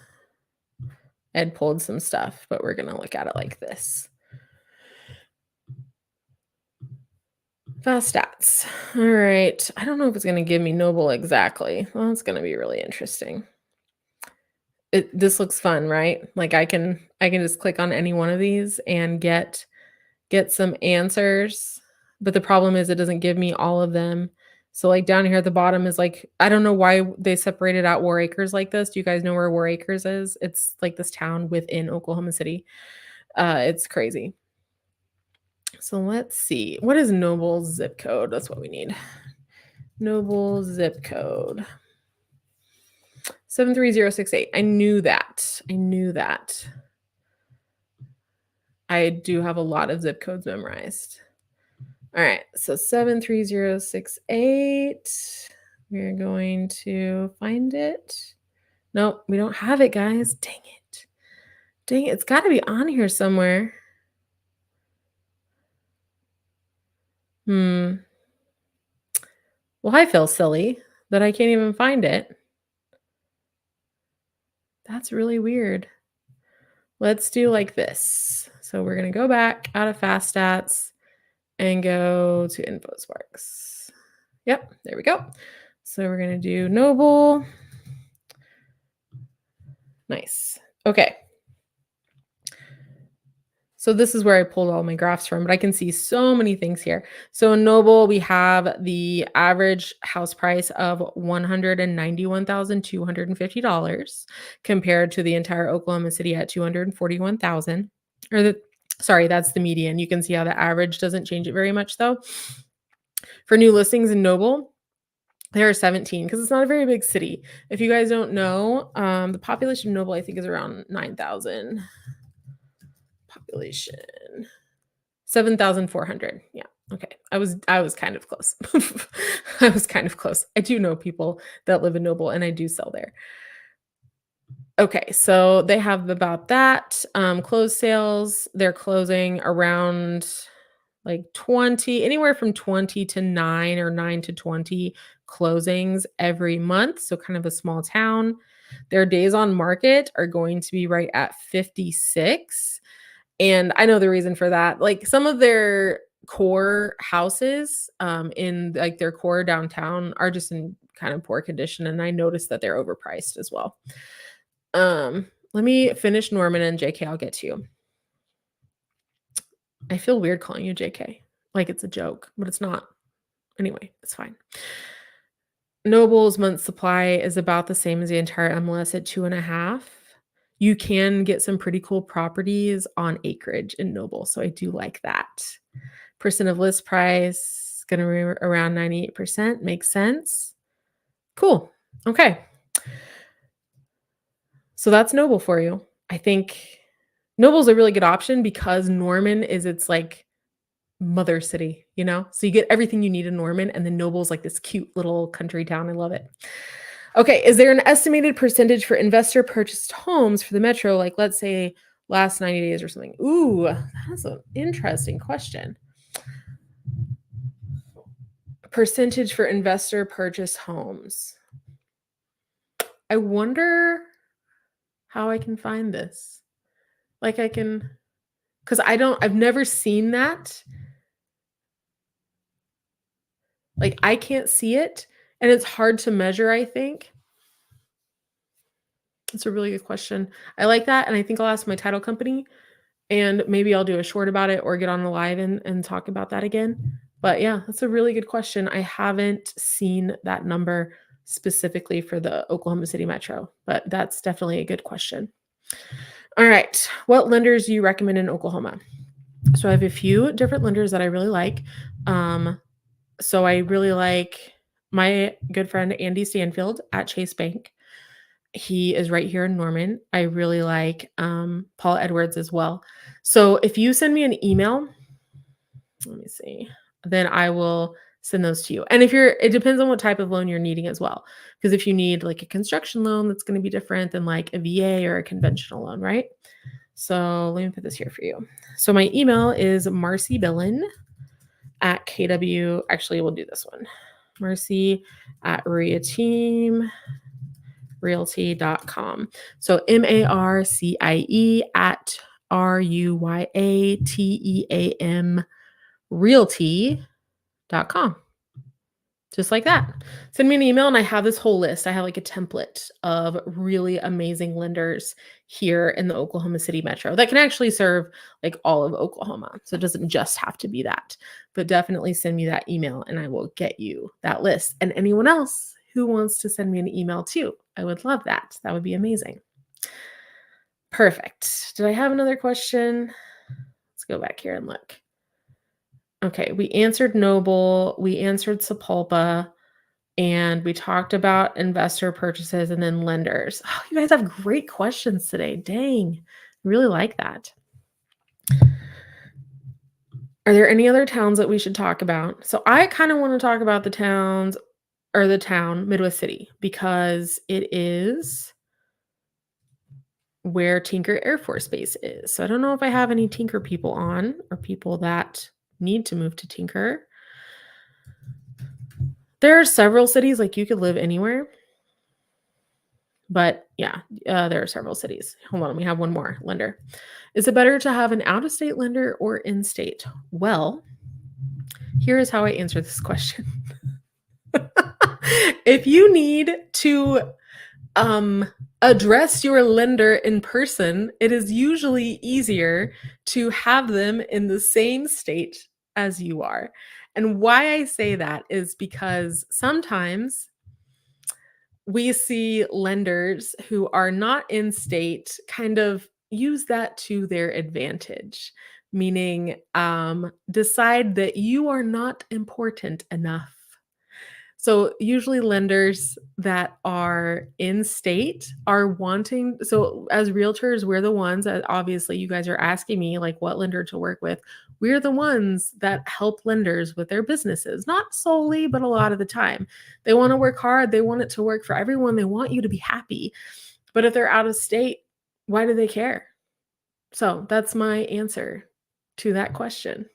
Ed pulled some stuff, but we're going to look at it like this. Fast stats. All right. I don't know if it's going to give me Noble exactly. Well, it's going to be really interesting. This looks fun, right? Like I can just click on any one of these and get some answers. But the problem is it doesn't give me all of them. So like down here at the bottom is like, I don't know why they separated out War Acres like this. Do you guys know where War Acres is? It's like this town within Oklahoma City. It's crazy. So let's see. What is Noble's zip code? That's what we need. Noble zip code. 73068. I knew that. I do have a lot of zip codes memorized. All right, so 73068. We're going to find it. Nope, we don't have it, guys. Dang it. It's got to be on here somewhere. Well, I feel silly that I can't even find it. That's really weird. Let's do like this. So we're going to go back out of Fast Stats and go to InfoSparks. Yep, there we go. So we're going to do Noble. Nice. Okay. So this is where I pulled all my graphs from, but I can see so many things here. So in Noble, we have the average house price of $191,250 compared to the entire Oklahoma City at $241,000. Sorry, that's the median. You can see how the average doesn't change it very much though. For new listings in Noble, there are 17 because it's not a very big city. If you guys don't know, the population of Noble, I think, is around 9,000. Population 7,400. Yeah. Okay. I was kind of close. I was kind of close. I do know people that live in Noble and I do sell there. Okay. So they have about that. Closed sales, they're closing around like 20, anywhere from 20 to 9 or 9 to 20 closings every month. So kind of a small town. Their days on market are going to be right at 56. And I know the reason for that. Like some of their core houses in like their core downtown are just in kind of poor condition. And I noticed that they're overpriced as well. Let me finish Norman and JK. I'll get to you. I feel weird calling you JK. Like it's a joke, but it's not. Anyway, it's fine. Noble's month supply is about the same as the entire MLS at 2.5. You can get some pretty cool properties on acreage in Noble, so I do like that. Percent of list price, going to be around 98%. Makes sense. Cool. Okay. So that's Noble for you. I think Noble's a really good option because Norman is its like mother city, you know? So you get everything you need in Norman, and then Noble's like this cute little country town. I love it. Okay, is there an estimated percentage for investor purchased homes for the metro? Like let's say last 90 days or something. Ooh, that's an interesting question. Percentage for investor purchased homes. I wonder how I can find this. Like I can, because I've never seen that. Like I can't see it, and it's hard to measure, I think. It's a really good question. I like that, and I think I'll ask my title company, and maybe I'll do a short about it or get on the live and talk about that again. But yeah, that's a really good question. I haven't seen that number specifically for the Oklahoma City Metro, but that's definitely a good question. All right. What lenders do you recommend in Oklahoma? So I have a few different lenders that I really like. So I really like my good friend Andy Stanfield at Chase Bank. He is right here in Norman. I really like Paul Edwards as well. So if you send me an email, let me see, then I will send those to you. And it depends on what type of loan you're needing as well. Because if you need like a construction loan, that's going to be different than like a VA or a conventional loan, right? So let me put this here for you. So my email is Marcie Billen at KW. Actually, we'll do this one. Marcie at Realty.com. So MARCIE at RUYATEAM Realty.com. Just like that. Send me an email and I have this whole list. I have like a template of really amazing lenders here in the Oklahoma City Metro that can actually serve like all of Oklahoma. So it doesn't just have to be that, but definitely send me that email and I will get you that list. And anyone else who wants to send me an email too, I would love that. That would be amazing. Perfect. Did I have another question? Let's go back here and look. Okay, we answered Noble, we answered Sepulpa, and we talked about investor purchases and then lenders. Oh, you guys have great questions today. Dang, I really like that. Are there any other towns that we should talk about? So I kind of want to talk about the towns or the town, Midwest City, because it is where Tinker Air Force Base is. So I don't know if I have any Tinker people on or people that need to move to Tinker. There are several cities, like you could live anywhere. But yeah, there are several cities. Hold on, we have one more lender. Is it better to have an out-of-state lender or in-state? Well, here is how I answer this question. If you need to address your lender in person, it is usually easier to have them in the same state as you are. And why I say that is because sometimes we see lenders who are not in state kind of use that to their advantage, meaning decide that you are not important enough. So usually lenders that are in state are wanting, so as realtors, we're the ones that obviously you guys are asking me like what lender to work with. We're the ones that help lenders with their businesses, not solely, but a lot of the time. They want to work hard. They want it to work for everyone. They want you to be happy. But if they're out of state, why do they care? So that's my answer to that question.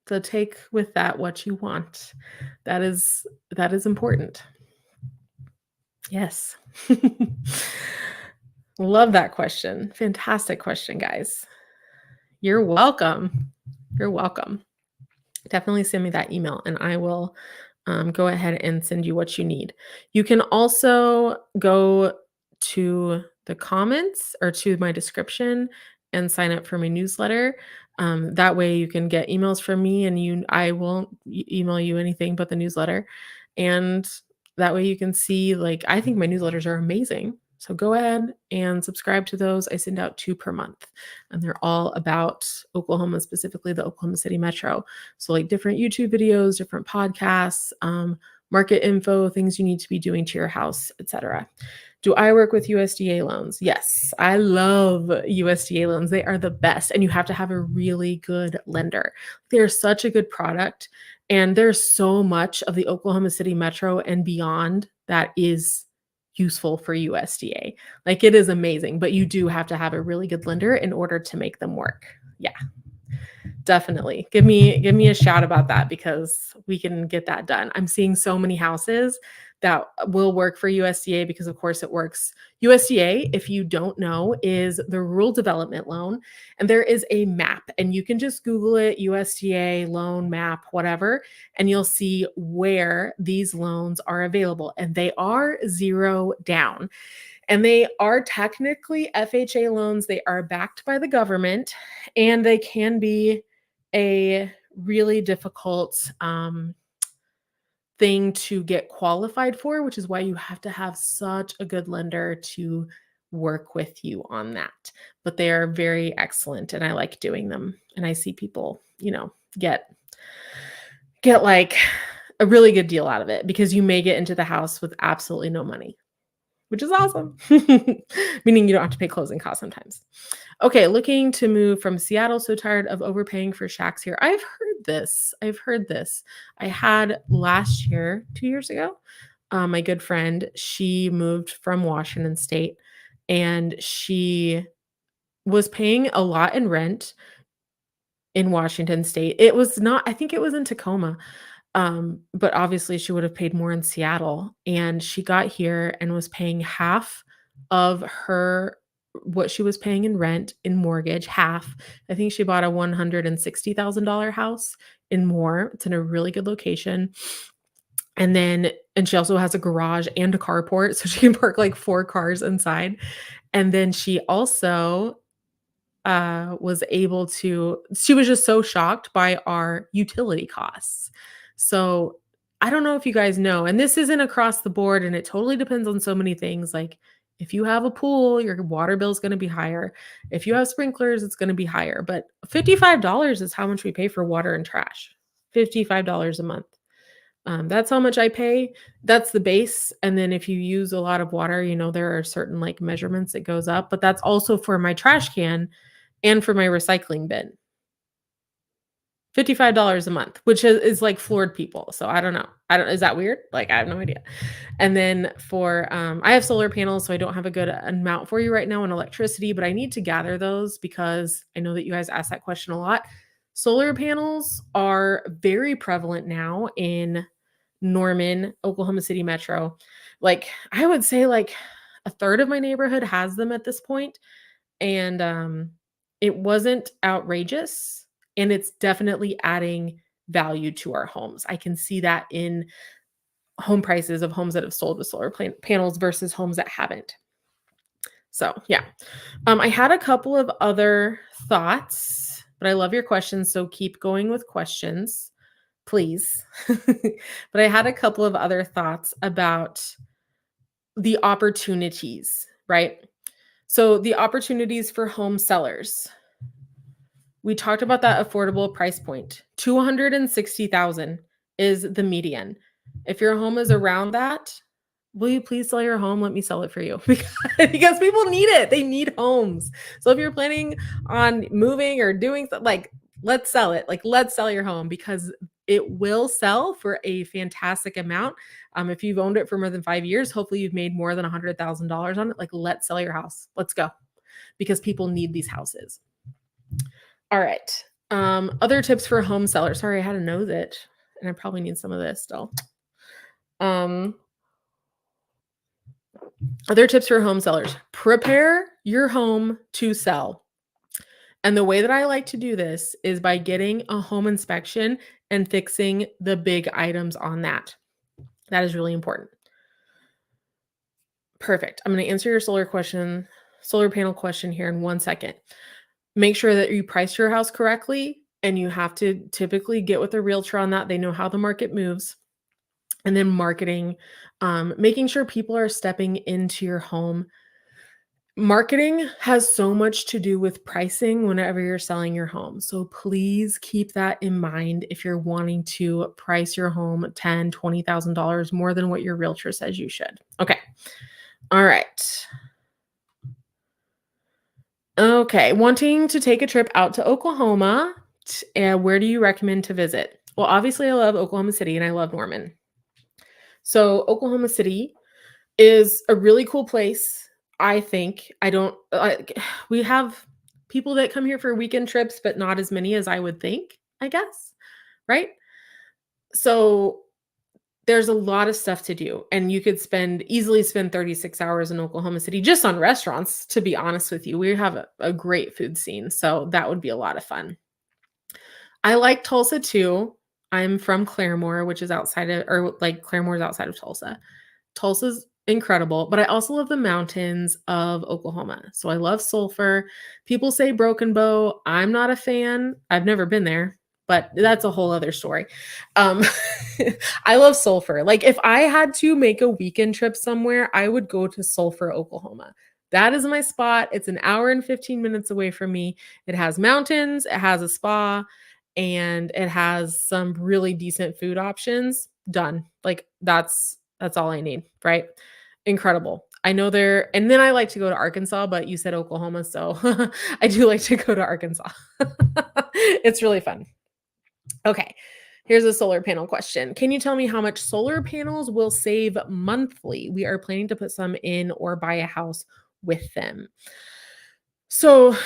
So take with that what you want. That is important. Yes. Love that question. Fantastic question, guys. You're welcome. You're welcome. Definitely send me that email and I will go ahead and send you what you need. You can also go to the comments or to my description and sign up for my newsletter. That way you can get emails from me and I won't email you anything but the newsletter. And that way you can see, like, I think my newsletters are amazing. So go ahead and subscribe to those. I send out 2 per month and they're all about Oklahoma, specifically the Oklahoma City Metro. So like different YouTube videos, different podcasts, market info, things you need to be doing to your house, etc. Do I work with USDA loans? Yes, I love USDA loans. They are the best, and you have to have a really good lender. They're such a good product, and there's so much of the Oklahoma City Metro and beyond that is useful for USDA. Like, it is amazing, but you do have to have a really good lender in order to make them work. Yeah. Definitely. Give me a shout about that because we can get that done. I'm seeing so many houses that will work for USDA because of course it works. USDA, if you don't know, is the Rural Development Loan, and there is a map and you can just Google it, USDA loan map, whatever, and you'll see where these loans are available, and they are zero down. And they are technically FHA loans. They are backed by the government, and they can be a really difficult thing to get qualified for, which is why you have to have such a good lender to work with you on that. But they are very excellent, and I like doing them. And I see people, get like a really good deal out of it because you may get into the house with absolutely no money, which is awesome. Meaning you don't have to pay closing costs sometimes. Okay, looking to move from Seattle, so tired of overpaying for shacks here. I've heard this. I had last year, 2 years ago, my good friend, she moved from Washington State and she was paying a lot in rent in Washington State. It was not, I think it was in Tacoma. But obviously she would have paid more in Seattle, and she got here and was paying half of her what she was paying in rent, in mortgage, half. I think she bought a $160,000 house in Moore. It's in a really good location. And she also has a garage and a carport, so she can park like 4 cars inside. And then she also she was just so shocked by our utility costs. So I don't know if you guys know, and this isn't across the board, and it totally depends on so many things. Like, if you have a pool, your water bill is going to be higher. If you have sprinklers, it's going to be higher. But $55 is how much we pay for water and trash. $55 a month. That's how much I pay. That's the base. And then if you use a lot of water, there are certain like measurements that goes up, but that's also for my trash can and for my recycling bin. $55 a month, which is like floored people. So I don't know. Is that weird? Like, I have no idea. And then for I have solar panels, so I don't have a good amount for you right now on electricity, but I need to gather those because I know that you guys ask that question a lot. Solar panels are very prevalent now in Norman, Oklahoma City Metro. Like, I would say like a third of my neighborhood has them at this point. And it wasn't outrageous, and it's definitely adding value to our homes. I can see that in home prices of homes that have sold with solar panels versus homes that haven't. So yeah, I had a couple of other thoughts, but I love your questions, so keep going with questions, please. But I had a couple of other thoughts about the opportunities, right? So the opportunities for home sellers. We talked about that affordable price point. 260,000 is the median. If your home is around that, will you please sell your home? Let me sell it for you because people need it. They need homes. So if you're planning on moving or doing something, like, let's sell it. Like, let's sell your home because it will sell for a fantastic amount. If you've owned it for more than 5 years, hopefully you've made more than $100,000 on it. Like, let's sell your house. Let's go, because people need these houses. All right. Other tips for home sellers. Sorry, I had to nose it, and I probably need some of this still. Other tips for home sellers: prepare your home to sell. And the way that I like to do this is by getting a home inspection and fixing the big items on that. That is really important. Perfect. I'm going to answer your solar panel question here in 1 second. Make sure that you price your house correctly, and you have to typically get with a realtor on that. They know how the market moves. And then marketing, making sure people are stepping into your home. Marketing has so much to do with pricing whenever you're selling your home. So please keep that in mind if you're wanting to price your home $10,000, $20,000 more than what your realtor says you should. Okay. All right. Okay. Wanting to take a trip out to Oklahoma, where do you recommend to visit? Well, obviously, I love Oklahoma City and I love Norman. So, Oklahoma City is a really cool place. I think we have people that come here for weekend trips, but not as many as I would think, I guess, right? So there's a lot of stuff to do, and you could easily spend 36 hours in Oklahoma City just on restaurants, to be honest with you. We have a great food scene, so that would be a lot of fun. I like Tulsa too. I'm from Claremore, which is Claremore's outside of Tulsa. Tulsa's incredible, but I also love the mountains of Oklahoma. So I love Sulphur. People say Broken Bow. I'm not a fan. I've never been there, but that's a whole other story. Um, I love Sulphur. Like, if I had to make a weekend trip somewhere, I would go to Sulphur, Oklahoma. That is my spot. It's an hour and 15 minutes away from me. It has mountains, it has a spa, and it has some really decent food options. Done. Like, that's all I need, right? Incredible. I know and then I like to go to Arkansas, but you said Oklahoma, so I do like to go to Arkansas. It's really fun. Okay. Here's a solar panel question. Can you tell me how much solar panels will save monthly? We are planning to put some in or buy a house with them. So,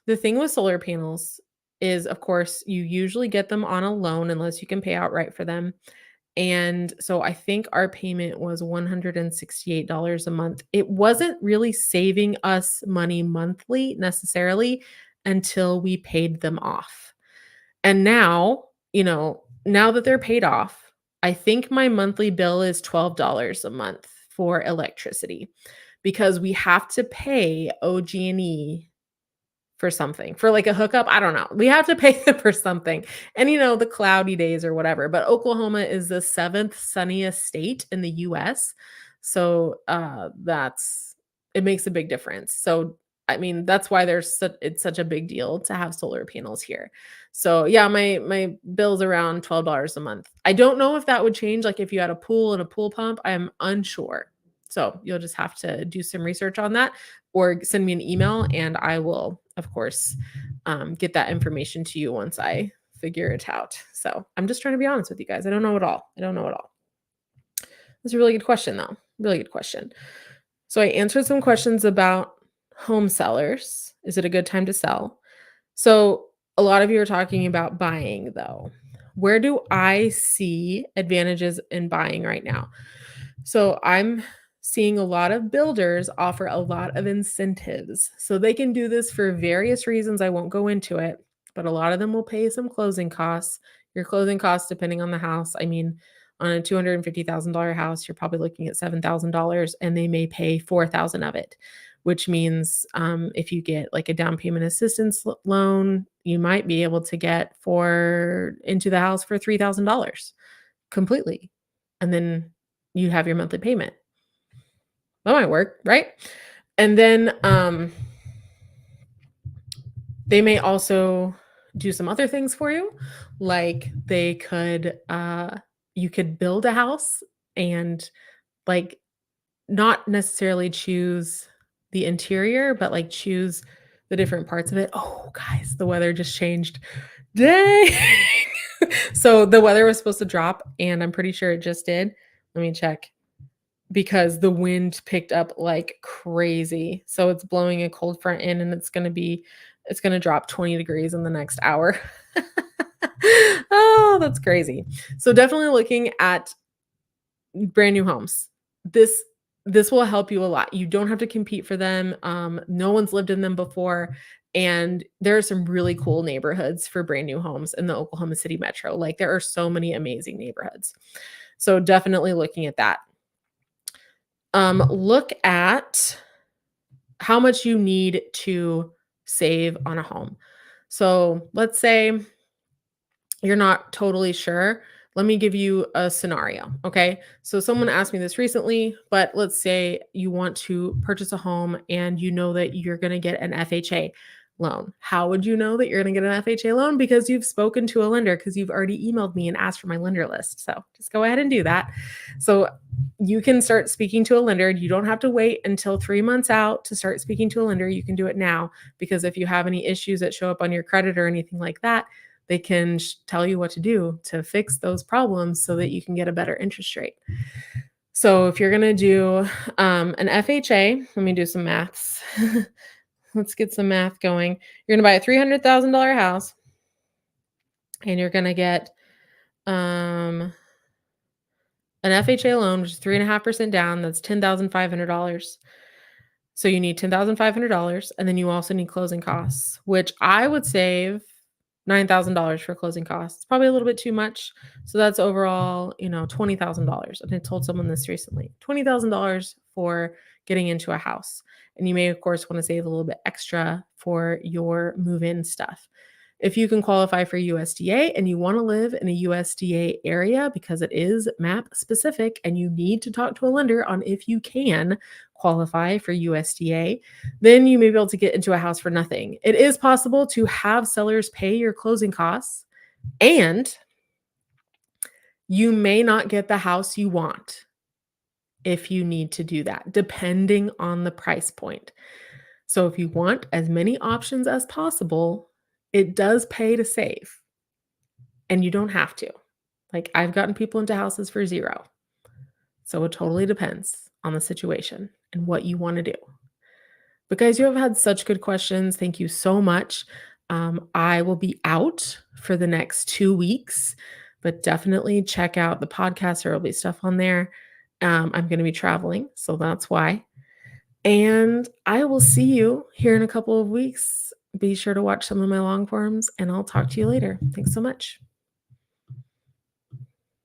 the thing with solar panels is, of course, you usually get them on a loan unless you can pay outright for them. And so I think our payment was $168 a month. It wasn't really saving us money monthly necessarily until we paid them off. And now, now that they're paid off, I think my monthly bill is $12 a month for electricity, because we have to pay OG&E for something, for like a hookup. I don't know. We have to pay them for something. And the cloudy days or whatever. But Oklahoma is the 7th sunniest state in the US. So it makes a big difference. So I mean, that's why it's such a big deal to have solar panels here. So yeah, my bill's around $12 a month. I don't know if that would change, like if you had a pool and a pool pump. I'm unsure. So you'll just have to do some research on that, or send me an email, and I will, of course, get that information to you once I figure it out. So I'm just trying to be honest with you guys. I don't know it all. That's a really good question, though. Really good question. So I answered some questions about home sellers. Is it a good time to sell? So a lot of you are talking about buying, though. Where do I see advantages in buying right now? So I'm seeing a lot of builders offer a lot of incentives. So they can do this for various reasons. I won't go into it, but a lot of them will pay some closing costs. Your closing costs, depending on the house. I mean, on a $250,000 house, you're probably looking at $7,000, and they may pay $4,000 of it, which means if you get like a down payment assistance loan, you might be able to get into the house for $3,000 completely. And then you have your monthly payment. That might work, right? And then they may also do some other things for you. Like you could build a house and like not necessarily choose the interior, but like choose the different parts of it. Oh, guys, the weather just changed. Dang. So the weather was supposed to drop, and I'm pretty sure it just did. Let me check, because the wind picked up like crazy. So it's blowing a cold front in, and it's going to drop 20 degrees in the next hour. Oh, that's crazy. So definitely looking at brand new homes. This this will help you a lot. You don't have to compete for them. No one's lived in them before. And there are some really cool neighborhoods for brand new homes in the Oklahoma City metro. Like there are so many amazing neighborhoods. So definitely looking at that. Look at how much you need to save on a home. So let's say you're not totally sure. Let me give you a scenario. Okay. So someone asked me this recently, but let's say you want to purchase a home and you know that you're going to get an FHA loan. How would you know that you're going to get an FHA loan? Because you've spoken to a lender, because you've already emailed me and asked for my lender list. So just go ahead and do that. So you can start speaking to a lender. You don't have to wait until 3 months out to start speaking to a lender. You can do it now, because if you have any issues that show up on your credit or anything like that, they can tell you what to do to fix those problems so that you can get a better interest rate. So if you're going to do an FHA, let me do some maths. Let's get some math going. You're going to buy a $300,000 house and you're going to get an FHA loan, which is 3.5% down. That's $10,500. So you need $10,500. And then you also need closing costs, which I would save $9,000 for closing costs. Probably a little bit too much. So that's overall, $20,000. And I told someone this recently, $20,000 for getting into a house. And you may, of course, want to save a little bit extra for your move-in stuff. If you can qualify for USDA and you want to live in a USDA area, because it is map specific and you need to talk to a lender on if you can qualify for USDA, then you may be able to get into a house for nothing. It is possible to have sellers pay your closing costs, and you may not get the house you want if you need to do that, depending on the price point. So if you want as many options as possible, it does pay to save, and you don't have to. Like, I've gotten people into houses for $0. So it totally depends on the situation and what you want to do. But guys, you have had such good questions. Thank you so much. I will be out for the next 2 weeks, but definitely check out the podcast. There will be stuff on there. I'm going to be traveling, so that's why. And I will see you here in a couple of weeks. Be sure to watch some of my long forms, and I'll talk to you later. Thanks so much.